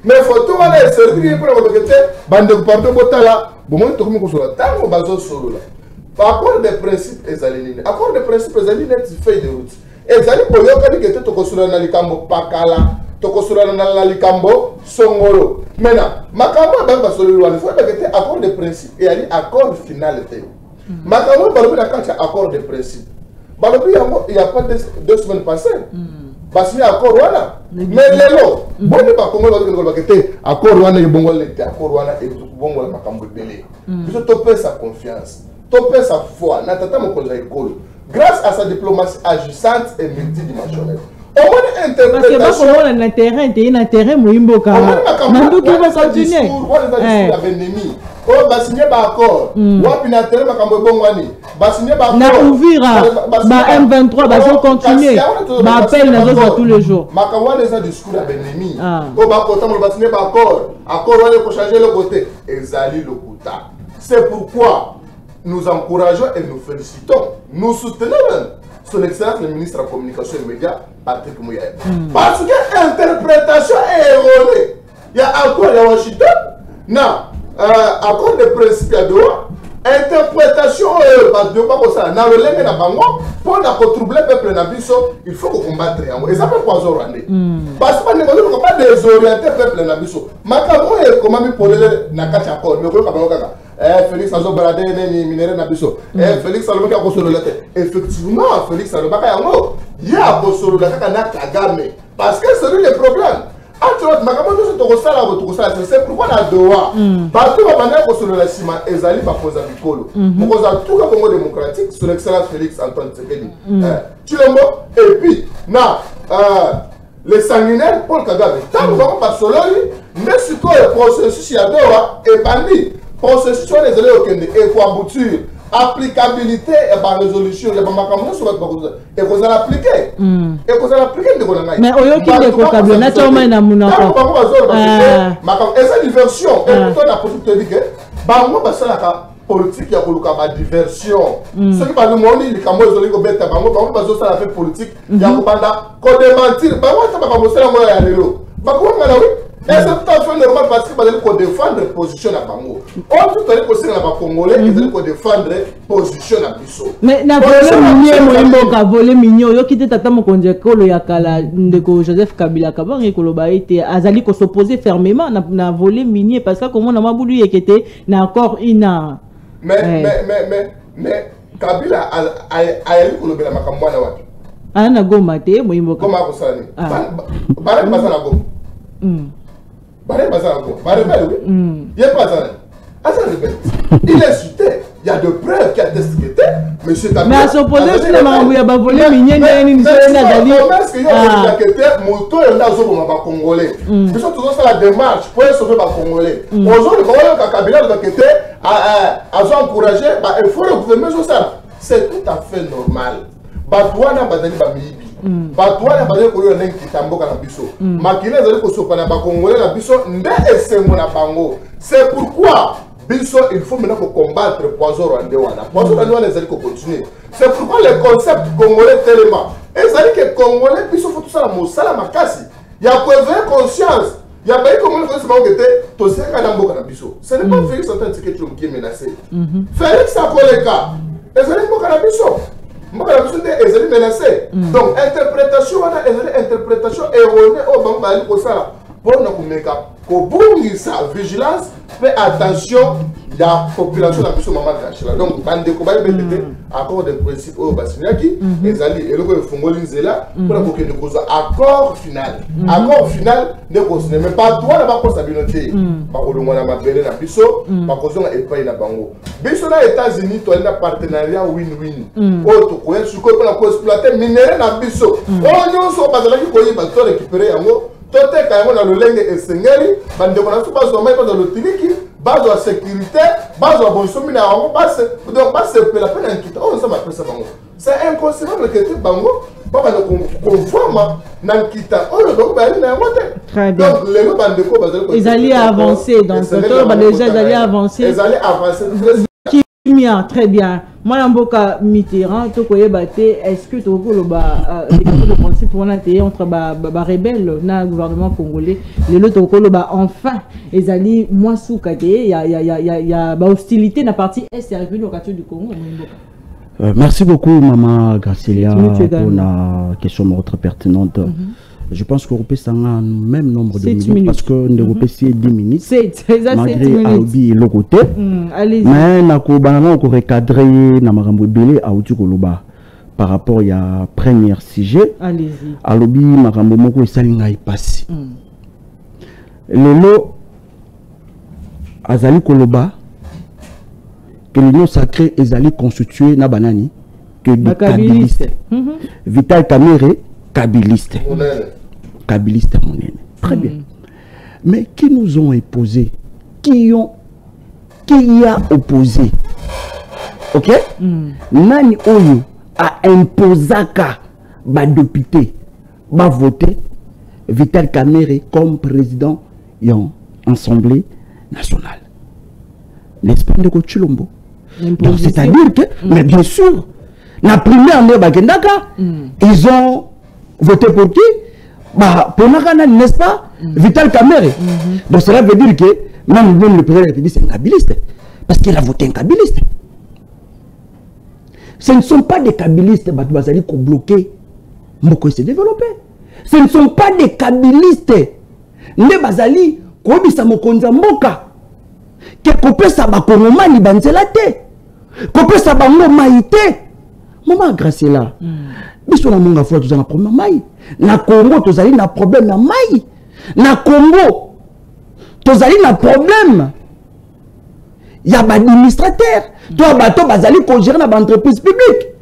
mais photo wana est servir pour le que bande de pardon botala bon moi to ko sola tango bazo solo là accord de principe ezalini accord de principe ezalini net feuille de route ezali boyoka ni kete to ko sola na likambo pakala to ko sola na likambo songolo maintenant makambo ba solo wana faut que accord de principe et ali accord final te makambo balobi na kati accord de principe balobi yango il y a pas 2 semaines passées basi accord wana mais lelo boni ba kongo ba kete accord wana ibongo le accord wana e bongo la makambo belé biso to pèse sa confiance to pèse sa foi na tata mokonzi ya école grâce à sa diplomatie agissante et multidimensionnelle au moins interprétation parce que ba na terrain te na terrain moyimboka Manduki va continuer la ennemi oh ba signé ba accord wapi na terrain makambo bongwani ba signé ba accord na Uvira ba M23 ba zo continuer ba appel na zo tous les jours makambo les discours ya ennemi oh ba kota mo ba signé ba accord wale ko changer le côté ezali le kuta c'est pourquoi nous encourageons et nous félicitons nous soutenons même son excellence le ministre de la communication et des médias Patrick Muyaya parce que l'interprétation est erronée il y a accord à Washington non accord de principe à Doha interprétation de pas comme ça na relève na bango pour na troubler peuple na biso il faut qu'on combattre yango et ça peut pas rwandais parce que ne pas désorienter peuple na biso makambo e comment mi polele na kati accord mais ko ka bango kaka Félix Azo Balade ni minéraux na biso Félix Salomon ka kosolo la tête effectivement Félix Salomon ka yango ya kosolo la kaka na Kagame parce que c'est lui le problème. C'est pourquoi la Doha, parce que la Sima Ezali va poser un bicolo. Pour tout le Congo démocratique, son excellence Félix Antoine Tshisekedi. Tu le mot, et puis, les sanguinaires Paul Kagame. Tant que nous n'avons pas solo, mais surtout le processus à Doha est bandit. Processus sur les élèves et pour aboutir applicabilité et par résolution il y a pas makamuna sur votre bakouza et qu'on a l'appliquer et qu'on a l'appliquer de konanga mais oyo ki de ko kablo na choma na munako makam eza diversion et toi la politique dit que bango basala ka politique ya koluka ba diversion ce qui va nous montrer les camo ezoli ko beta bango bazo sala fait politique ya ko banda ko démentir bango ta ba mosala mo ya lelo bako ngala oui. Et c'est tout à fait normal parce que vous allez défendre la position à Bango. On tout à l'heure, les Congolais, ils allez défendre la position à Bissau. Mais na volé mignon, yo qui tata mo konje ko lo yakala ndeko Joseph Kabila kabangi ko lo ba été azali ko s'opposer fermement na volé minier parce que comment na mabulu yekete na encore ina. Mais Kabila ayali ko lo bela makambo na wapi. Ana goma te mo imboka. Comment ko sala ni? Bara basala goma. Baré Bazarago, Baré Belou, il n'y a pas il est cité, il y a de preuves qui attestent que monsieur Kabila. Mais à s'opposer, finalement, il y a pas volé, il y a une est-ce qu'il y a un moto et là, on va congolais. Ils sont toujours sur la démarche pour sauver les Congolais. Aujourd'hui, les Congolais, Kabila, a encouragé, il faut le gouvernement social. C'est tout à fait normal. Batouana, Badani, Bamibi. Batouana, Badani, Kolo, Nenki, Tamboka, na biso. Makine, Zali, Kosopa, na Congolais, na biso, Nde et Semo, na Bango. C'est pourquoi, biso, il faut maintenant combattre Poison Rwandewana. Poison Rwandewana, Zali, continuer. C'est pourquoi les concepts congolais tellement. Et Zali, que Congolais, biso, faut tout ça, la Moussala, Makasi. Il y a pour éveiller conscience. Il y a pas comment le fait que tu sais qu'à Namboka, na biso. Ce n'est pas Félix Antoine Tshisekedi qui est menacé. Félix a pour le cas. Et Zali, Mboka, na biso. Donc, interprétation, erronée au Bambali pour ça. Pour nous sa vigilance, fais attention à la population de la mission Maman Gachela. Donc, bande de combat, accord de principe au Bassiniaki, les alliés, et le Fongolin Zela, pour que nous cause accord final. Accord final, ne cause mais pas toi, la responsabilité. Par le monde à ma belle, la Bisso, par cause de pas na Bango. Bisso, les États-Unis, tu as un partenariat win-win. Autre, tu as pour exploiter minerai na Bisso. On y sont pas là qui peut récupérer en haut. Tout est quand même dans le lingue et seigneurie, bande de monastères, base dans le tiliki, base de la sécurité, base de la bonne somme, donc base de la peine en quitte. On s'en appelle ça Bango. C'est inconcevable que tu Bango, pas qu'on voit dans quitte. On le doit aller dans la moitié. Très bien. Donc les bandes de quoi ils allaient avancer, donc déjà ils allaient avancer. Ils allaient avancer. Très bien. Moi, Mboka Mitterrand, est-ce que tu as le principe entre rebelles dans le gouvernement congolais, les autres enfin, ils allaient moins sous-cadé, il y a hostilité dans la partie est et revenu au quartier du Congo. Merci beaucoup, Maman Gracilia, pour la question très pertinente. Je pense qu'Europe a un même nombre de minutes parce que l'Europe c'est 10 minutes. Malgré Aobi et le côté. Mais on a recadré par rapport à premier sujet. Allez-y. Aobi Marambo Moko et Salinga y passe. Lelo Azali Koloba que l'union sacrée est allée constituer na banani que des kabilistes. Vital Kamere kabiliste. Kabiliste mon aîné. Très bien. Mais qui nous ont imposé? Qui a opposé? Ok? Nani Oyo a imposé ba député, ba voté Vital Kamere comme président de l'Assemblée nationale. N'est-ce pas de Chilombo? Donc c'est-à-dire que, mais bien sûr, la première année Bagendaka, ils ont voté pour qui? Pour Nakana, n'est-ce pas? Vital Kamere. Donc cela veut dire que même le président de la République, c'est un kabiliste. Parce qu'il a voté un kabiliste. Ce ne sont pas des kabilistes qui ont bloqué Moko s'est développé. Ce ne sont pas des kabilistes. Ne bazali kobisa mokonza mboka. Que kopé sa ba kongomani banzela te. Kopé sa bango maïté. Maman Graciela. Biso na monga fois tozana problème mai. Na Congo tozali na problème na mai. Na Congo tozali na problème. Ya ba administrateur. Toi bato bazali ko gérer na entreprise publique.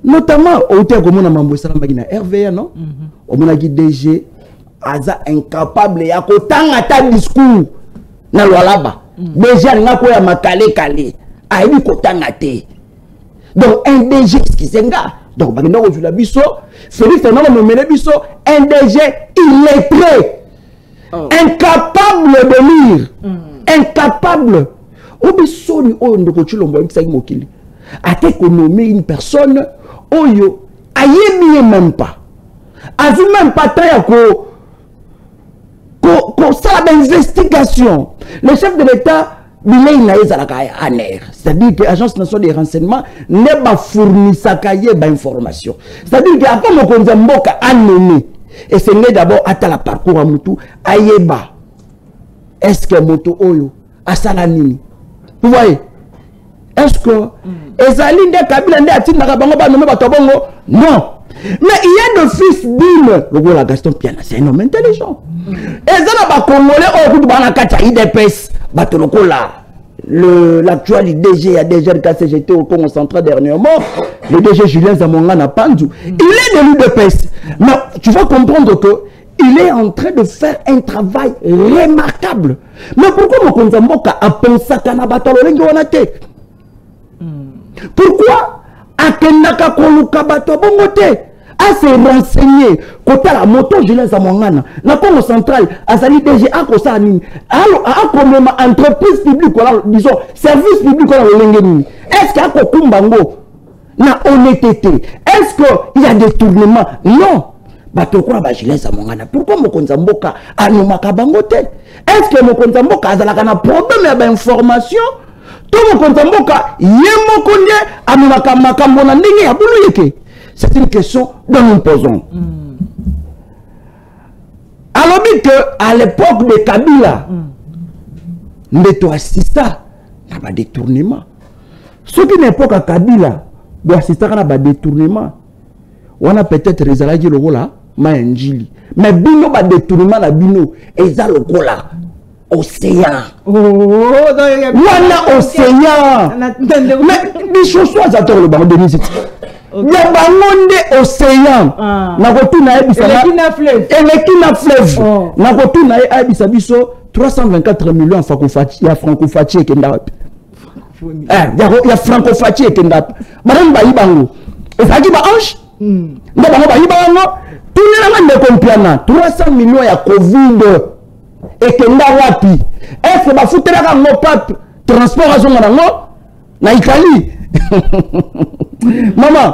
Notamment au terme comme on a mambo salamba na RVA non. On a dit DG aza incapable ya ko tanga ta discours na lwalaba. DG nga ko ya makale kale. Aibi ko tanga te. Donc, un DG, excusez-moi. Donc, maintenant, on joue la bisso. Félix Fernand me met bisso. Un DG illettré. Incapable de lire. Incapable. Obisoni, oh, on a été nommé une personne, oyo, aïe même pas. A vu même pas très ça l'investigation. Le chef de l'État, c'est-à-dire que l'Agence nationale des renseignements n'est pas fourni sa cahier d'information. C'est-à-dire qu'après mon konzamboka a nommé, et c'est d'abord à la parcours à Moutou, Ayeba. Est-ce que Moutou Oyo a salanini? Vous voyez? Est-ce que Ezaline de Kabila de Atin Narabango ba nommé Batobongo? Non. Mais il y a de fils d'Ime. Le la Gaston Piana, c'est un homme intelligent. Ezana ba Congolais au bout de Banakata IDPS. Batolokola. L'actuel DG a déjà le KCGT au Congo central dernièrement. Le DG Julien Zamonga n'a pas du. Il est de l'UDPS. Mais tu vas comprendre que il est en train de faire un travail remarquable. Mais pourquoi mon Konzamboka a pensé qu'à Nabatalorengo on a été? Pourquoi Akenaka Koluka Batobongote a se renseigné côté la moto Julien Zamongana na Congo central Azali DG a kosa nini a comme entreprise publique disons service public est-ce qu'il y a Kokumbango na honnêteté? Est-ce qu'il y a des tournements? Non. Batokura ba Julien Zamongana. Pourquoi Mokonzamboka a nomaka bangote? Est-ce que Mokonzamboka a un problème d'information? C'est une question dont nous posons. Alors qu'à l'époque de Kabila, nous assistons à un détournement. Ce qui n'est pas à Kabila, nous assistons à un détournement. On a peut-être réalisé le rôle mais bino ba détournement la bino et ça le rôle océan. Voilà océan. Mais des choses j'attends le banc de musique. Il y a un océan. Na retourna fleuve. Na retourna ebisa biso 324 millions franco-fati franco-fati kenda. Il y a franco-fati kenda. Madame ba ibango. Ezaki ba ange. Ndaba ba ibango. Tout le monde 300 millions ya Covid. Et que wapi est-ce que va foutre la gamme pape transport à son na Italie maman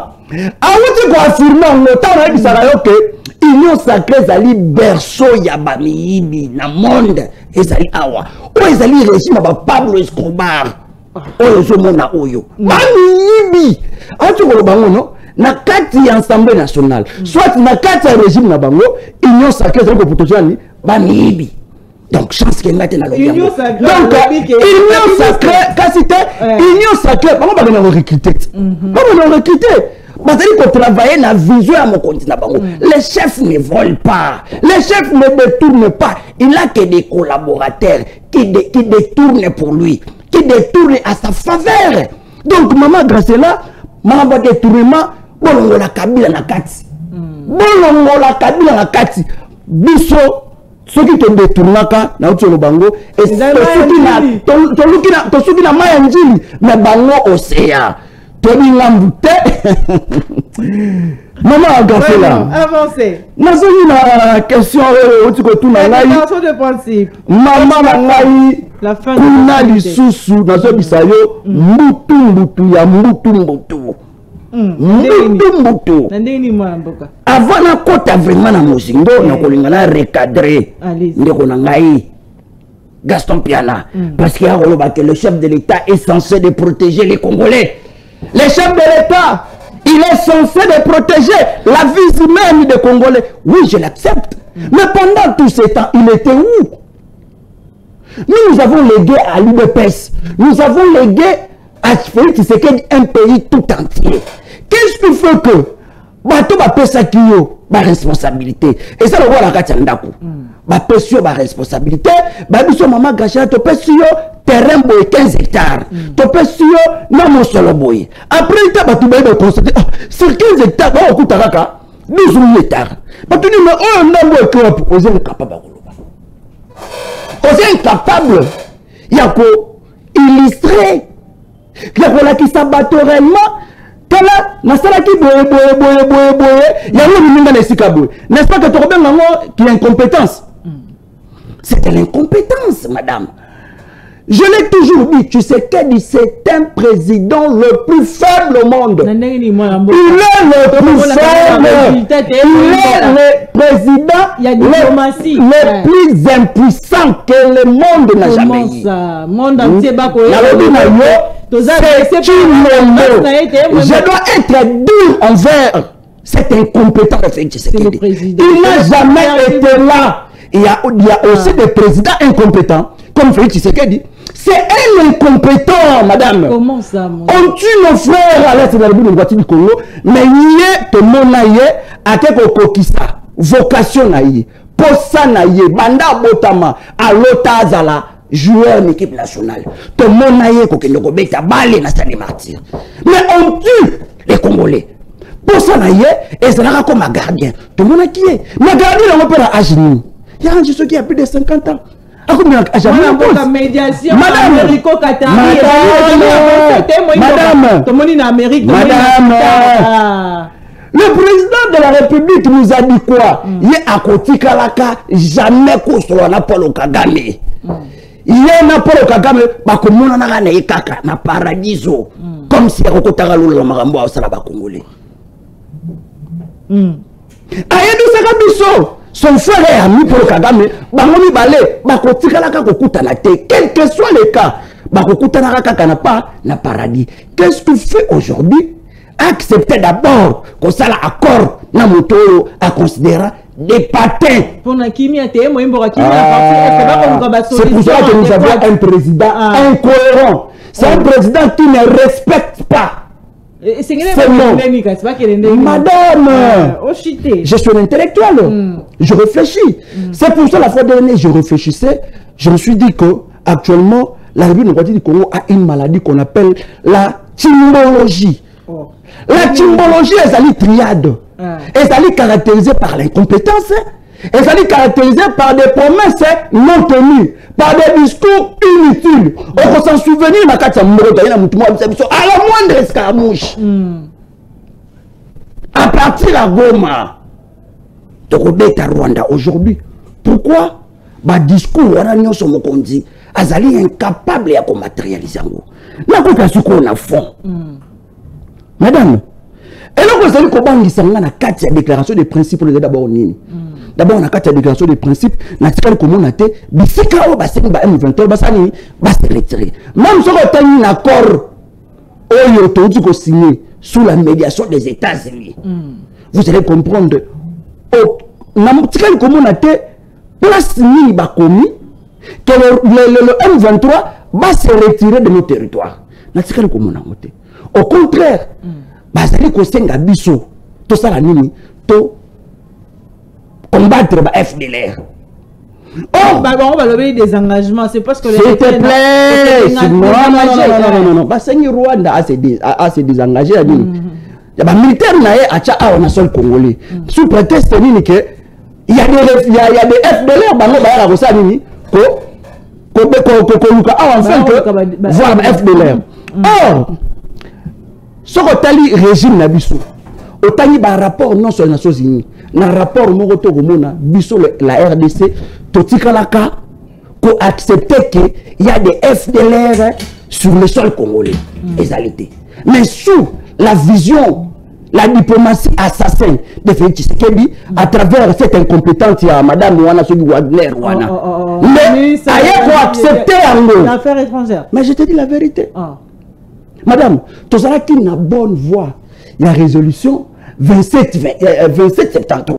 a vous quoi affirmer le temps na bisala que union sacrée zali berceau ya bamiibi na monde ezali awa o ezali régime ba Pablo Escobar oyo zo mona oyo bamiibi a tu ko bango no na kati ya Assemblée nationale soit na kati ya régime na bango union sacrée zali ko potentiel bamiibi. Donc, chance qu'il y ait dans union sacrée. Donc, union sacrée, qualité, union sacrée. Comment on va recruter? Comment on va recruter? Parce qu'il faut travailler dans la vision à mon continent. Les chefs ne volent pas. Les chefs ne détournent pas. Il n'a que des collaborateurs qui détournent pour lui, qui détournent à sa faveur. Donc, maman, grâce à là, maman va détournement. Bon, la Kabila na kati. Bon, la Kabila na kati. Biso. Ceux qui te détournent na utolo bango et ceux qui na maya njili na bango océan tobi ngambute maman agafé là avancez nazoni na question otiko tuna ngai maman na ngai kuna lisusu nazobisa yo mbutu ya mbutu avant na kota vraiment na mozingo na kolingana recadrer ndeko na ngai Gaston Piana parce qu'il y a le chef de l'État est censé de protéger les Congolais. Le chef de l'État il est censé de protéger la vie humaine des Congolais. Oui, je l'accepte. Mais pendant tout ce temps, il était où? Nous avons légué à l'UDPS. Nous avons légué à Félix Tshisekedi un pays tout entier. Qu'est-ce qui fait que bateau va payer ça qui a responsabilité? Et ça le voit la Katiandaku. Va payer la responsabilité. Bah biso maman Gachela te paye terrain boy 15 hectares. Te paye non mon solo boy. Après il t'a battu de constater sur 15 hectares on coûte à 12 hectares. Bah tu dis mais oh non boy crop aux incapables. Aux incapables. Il y a quoi illustrer. Il y a quoi qui s'abattent réellement. nasala ki boye yango mininga na sika boye n'est-ce pas que to benga ngo qui incompétence c'est de l'incompétence madame. Je l'ai toujours dit, tu sais qu'Edi c'est un président le plus faible au monde. Il est le plus faible. Il est le président le plus impuissant que le monde n'a jamais eu. Je dois être dur envers cet incompétent. Il n'a jamais été là. Il y a aussi des présidents incompétents, comme Félix Tshisekedi. C'est un incompétent, madame. Comment ça, mon on tue nos frères à l'est de la République du Congo, mais yé, te monaye, à quelque kokisa, vocation naïe, posa naïe, banda botama, à l'otazala, joueur d'équipe nationale. Te monaye, kokendoko beta, balé na stade martyr. Mais on tue les Congolais. Posa naïe, et ça n'a comme un gardien. Te monaye qui est? Mais gardien, on peut la agir. Il y a un jeune qui a plus de 50 ans. Madame, le président de la République nous a dit quoi? Il est à côté Kalaka, jamais construit na Paul Kagame. Il est na Paul Kagame, bakomona na kana ekaka na paradiso, comme si akotaka lolo makambo au salaba congolais. Ayedou sakabiso. Son frère est ami pour Kagame, Bangomi Balé, Bakotikalaka Kokutana te, quel que soit le cas, Bakokutana Kanapa, na paradis. Qu'est-ce que tu fais aujourd'hui? Accepter d'abord qu'on ça l'accord, na moto à considérer des patins. C'est pour ça que nous avons un président incohérent. C'est un président qui ne respecte pas. Madame, je suis un intellectuel, je réfléchis. C'est pour ça la fois dernière, je réfléchissais, je me suis dit que actuellement, la République du Congo a une maladie qu'on appelle la tymbologie. La tymbologie, elle est triade. Elle est caractérisée par l'incompétence. Elle est caractérisée par des promesses non tenues, par des discours inutiles. On peut s'en souvenir, à la moindre escarmouche. À partir de Goma, de Robeta Rwanda aujourd'hui, pourquoi le discours Mokondi Azali incapable de matérialiser? Là, on a fond. Madame, et là, vous allez comprendre la déclaration des principes d'abord. D'abord, on a quatre déclarations de principes. On a dit M23 va se retirer. Même si on a un accord signé sous la médiation des États-Unis, vous allez comprendre. Place que le M23 va se retirer de nos territoires. Au contraire, tout ça, combattre la FDLR. Oh, on va lever des engagements, c'est parce que les... S'il te plaît, non. Bassengi Rwanda a se désengagé. Il y a des militaires on a seul Congolais. Sous prétexte que il y a des FDLR, voilà FDLR. Or, ce que le régime Nabiso, autant il y a un rapport non sur les Nations Unies. Dans le rapport la RDC, Totikalaka, pour accepter qu'il y a des FDLR sur le sol congolais. Mais sous la vision, la diplomatie assassin de Félix Tshisekedi, à travers cette incompétence, il y a Madame Wana Sobi Wagner. Mais il faut accepter l'affaire étrangère. Mais je te dis la vérité. Madame, tout ça qui n'a bonne voie, il y a résolution 27 septembre.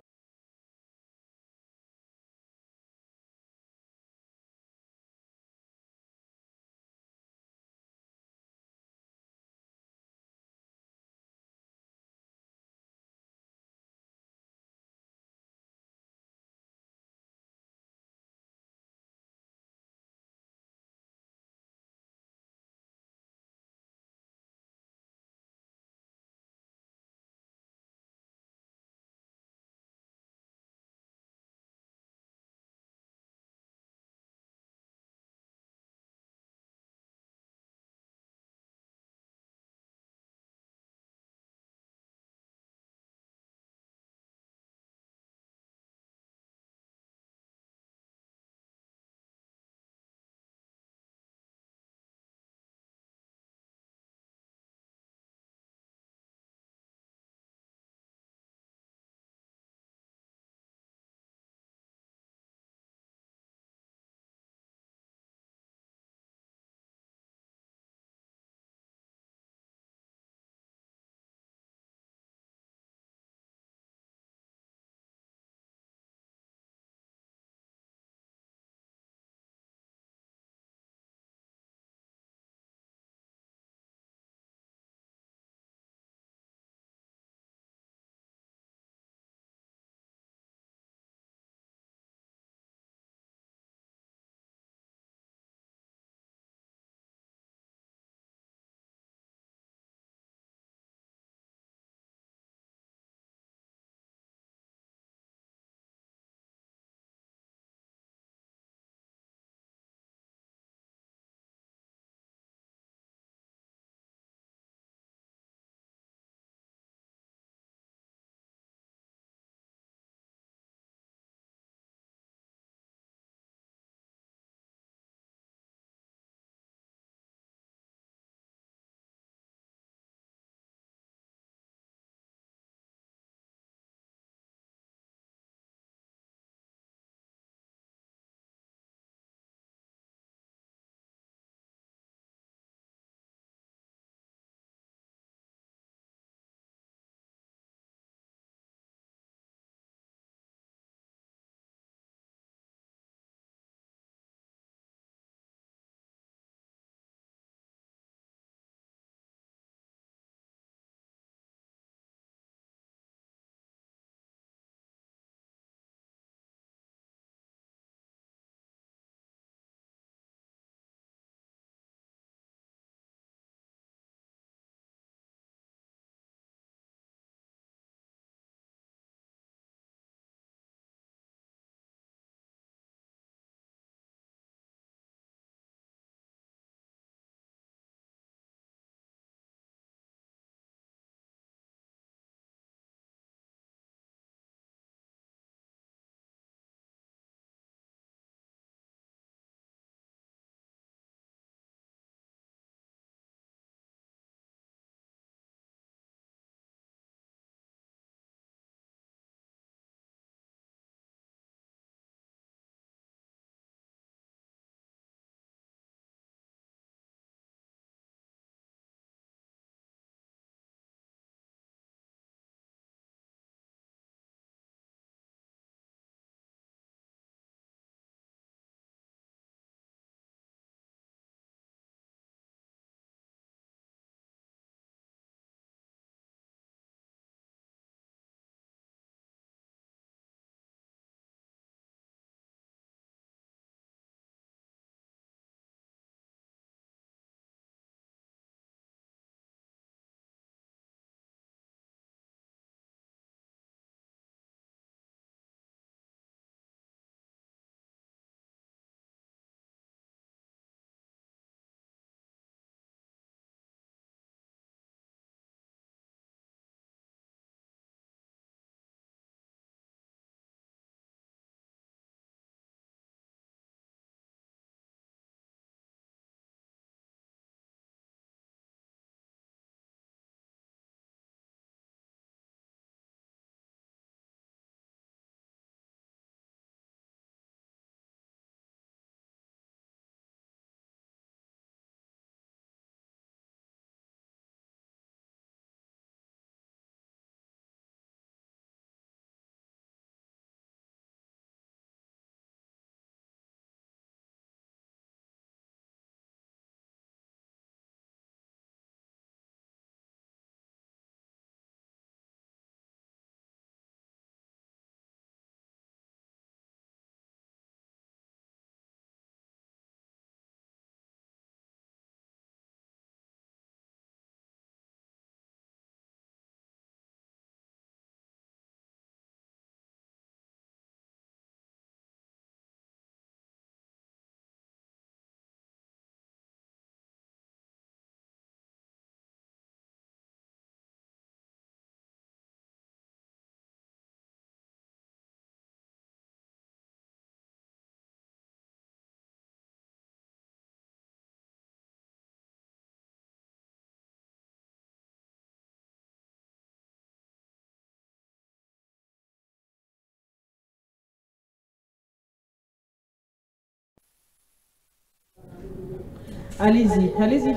Allez-y, allez-y.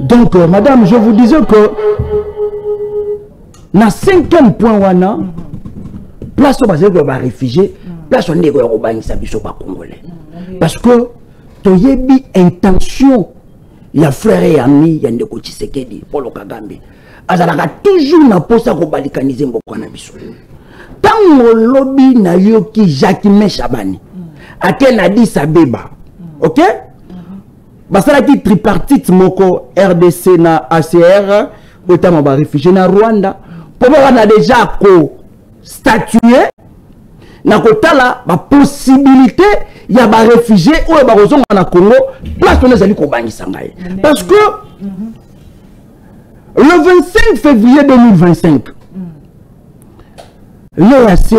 Donc, madame, je vous disais que dans 5e point, wana, place où basé les réfugiés, place où on est congolais. Parce que tu as une intention, il y a frère et ami, il y a des côtés Tshisekedi, Paul Kagame. Azalaka toujours na posa ko balikaniser mboko na biso. Tango lobby na yoki Jacques Chabani. Aken Addis Abeba. OK? Basala ki tripartite moko RDC na ACR, otama ba réfugié na Rwanda. Pour on a déjà ko statué na kotala ba possibilité ya ba réfugié ou ba kozonga na Congo place on ezali ko bangisa ngai. Parce que le 25 février 2025 l'EAC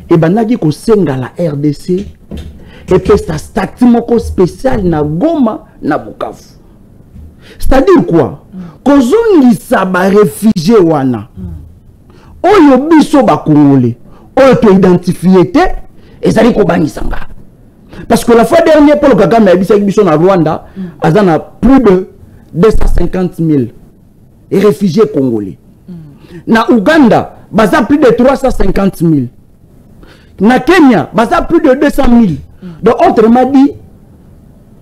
et banaki ko senga la RDC et puis ça statut moko spécial na Goma na Bukavu. C'est-à-dire quoi? Kozongisa ba réfugié wana oyo biso ba Congolais oyo to identifié te ezali ko bangisa nga. Parce que la fois dernière Paul Kagame a dit biso na Rwanda azana plus de 250 000 réfugiés congolais. Na Uganda baza plus de 350 000. Na Kenya baza plus de 200 000. Donc autrement dit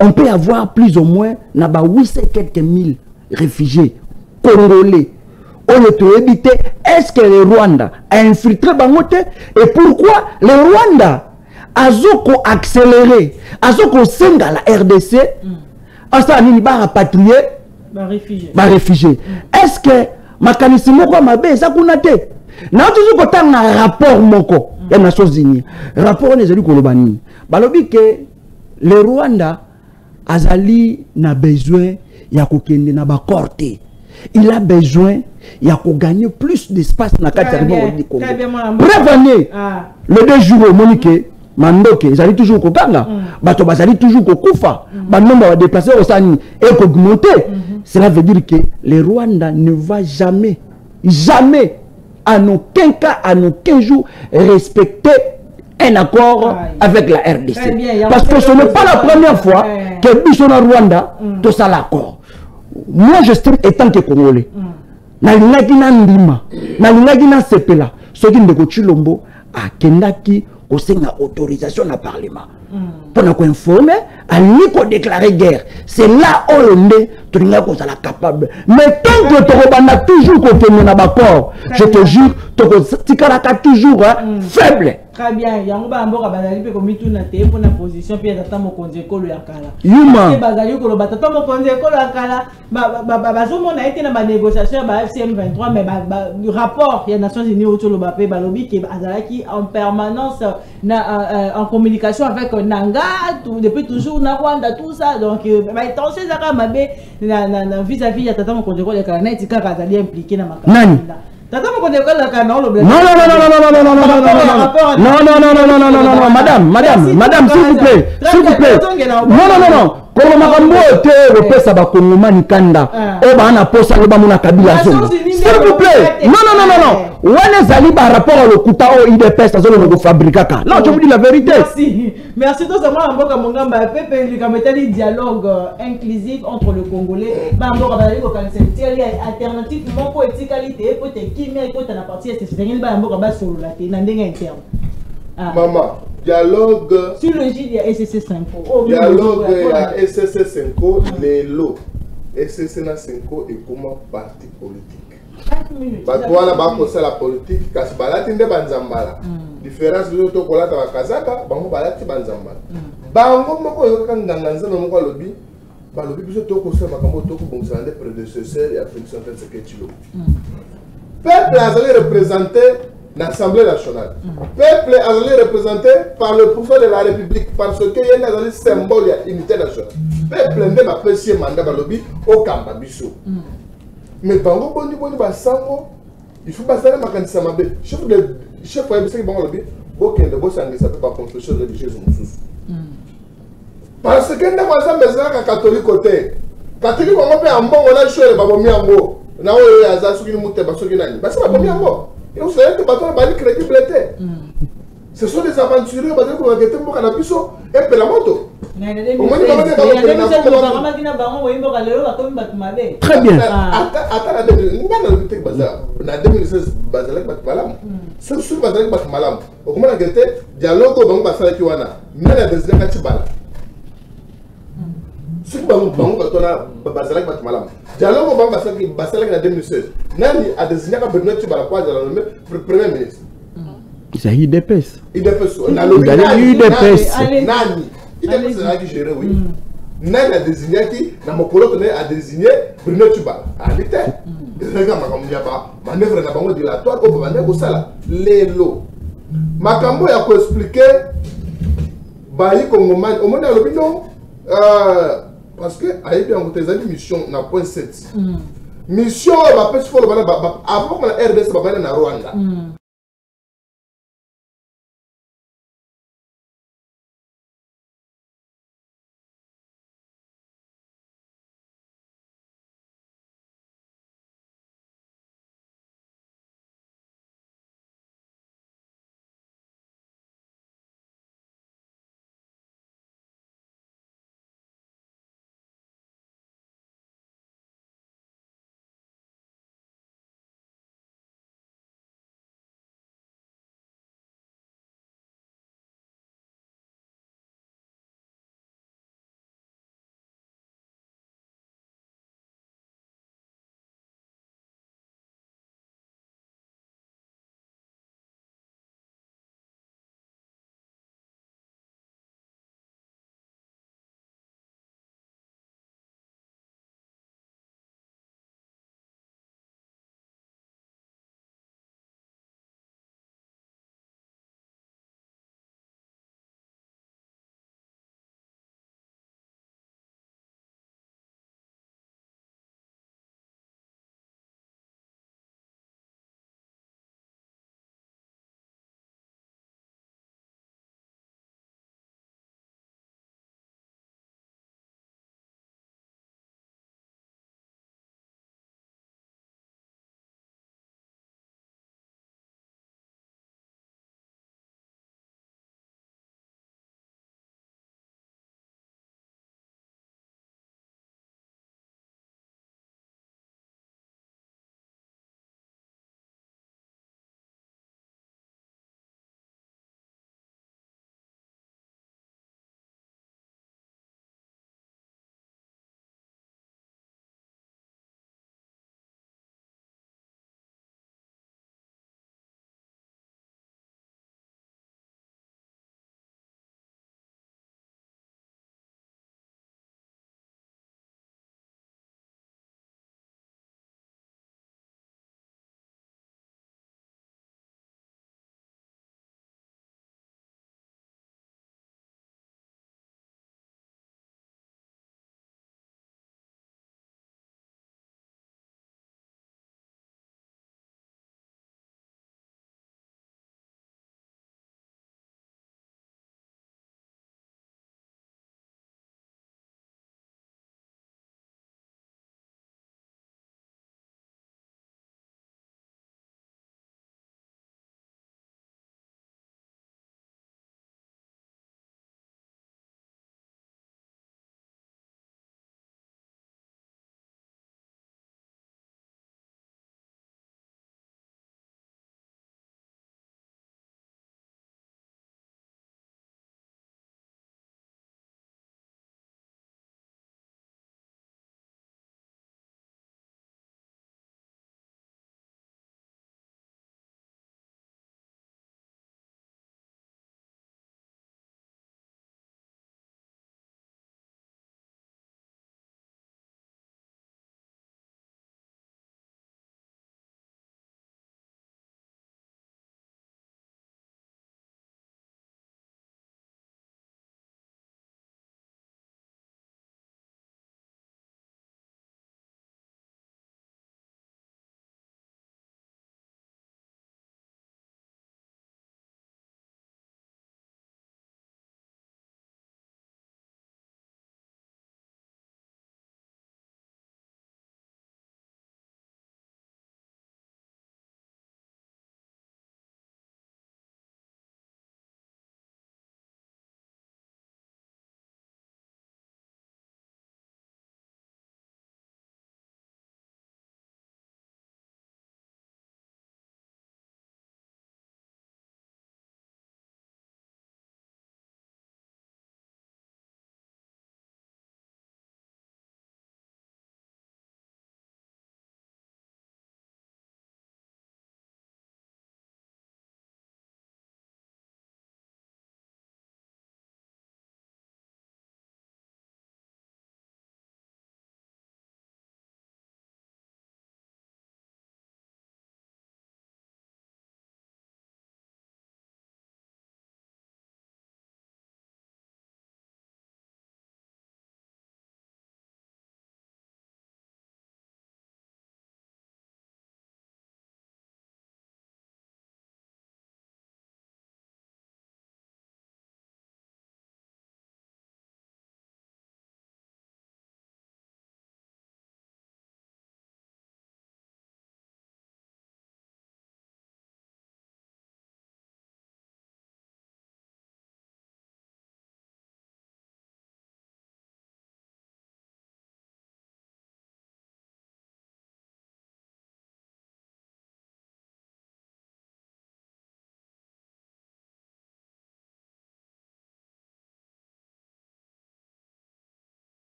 on peut avoir plus ou moins na ba 800 quelques mille réfugiés congolais. On peut éviter, est-ce que le Rwanda a infiltré Bangote? Et pourquoi le Rwanda a accéléré, a senga la RDC, a rapatrié les réfugiés? Est-ce que makanisi moko mabe ça kunate? Na toujours kotan na rapport moko ya Nations Unies. Rapport ne zali kolobani. Balobi que le Rwanda azali na besoin ya kokende na ba korte. Il a besoin il y a gagner plus d'espace dans la catégorie du Congo. Prévenez le 2 jours Monique Mandoke, ils allaient toujours au Kanga, bato bazali toujours au Koufa, nombre va déplacer au Sani et augmenter. Cela veut dire que le Rwanda ne va jamais, en aucun cas, en aucun jour respecter un accord avec la RDC. Parce que ce n'est pas la première fois que Bishona Rwanda tout ça l'accord. Moi je suis étant que Congolais. Nalingaki na ndima, nalingaki na sepela, soki ndeko Chilombo akendaki kosenga autorisation na parlement. Pour nous informer, à Nico déclarer guerre. C'est là où on est, tout le monde est capable. Mais tant que tu as toujours côté mon accord, je te jure, tu as toujours faible. Très bien, il y a un peu de comité pour la position, puis il y a un peu de yakala. Yuma. On a été dans la négociation avec FCM23, mais le rapport, il y a Nations Unies autour de Balobi qui est en permanence en communication avec Nanga, depuis toujours, na Rwanda, tout ça. Donc, il y a vis-à-vis de Tata Mokondeko, il y a un impliqué dans ma carrière. Non, madame, s'il vous plaît. Non. Comme Makambo était le pesa bakongomani kanda, na posa le bamuna kabila zone. S'il vous plaît. Non. Wane zali ba rapport au kuta o IDPS ça zone go fabrikaka. Non, je vous dis la vérité. Merci tout ça moi mboka mongamba pepe lui kametali dialogue inclusif entre le Congolais. Ba mboka bazali ko kanisa alternative moko etikalité peut être qui mais côté na partie c'est ngeli ba mboka ba solo la te na ndenge interne. Maman, dialogue sur le gide ya SCC5. Dialogue ya SCC5 les lots. SCC na 5 et comment parti politique. Batwana bakosa la politique kasi balati nde banzambala. Différence de to kolata bakazaka bango balati banzambala. Bango moko yoka nganga nzambe moko lobi. Balobi biso to kosa makambo to ko bongisa nde prédécesseur ya Félix Tshisekedi Tshilombo. Peuple azali représenté l'Assemblée nationale. Peuple est représenté par le pouvoir de la République parce que il y a un symbole de l'unité nationale. Peuple est apprécié mandat balobi au Kambabiso. Mais bango boni basango il faut passer à makanisa mabe. Chef de BC balobi bokende bosangisa pe ba confession religieuse mususu. Parce que ndako asambeza catholique côté. Catholique on peut en bon on a choisi babomi yango. Na oyo yaza soki ni muté basoki nani. Basi babomi yango. Et vous savez que bateau bali crédibilité. Ce sont des aventuriers basés pour enquêter pour canabiso et pour la moto. Très bien. C'est IDPS. Nani a désigné qui, dans mon colloque, a désigné Bruno Tchibala. En réalité, manœuvre n'a pas dilatoire, au Bavané, au Sala. Les lots. Makambo a expliqué, Bayi Kongoman, au monde de l'opinion, parce que, avec une mission, n'a point 7. Mission, avant que la RDC, va aller dans Rwanda.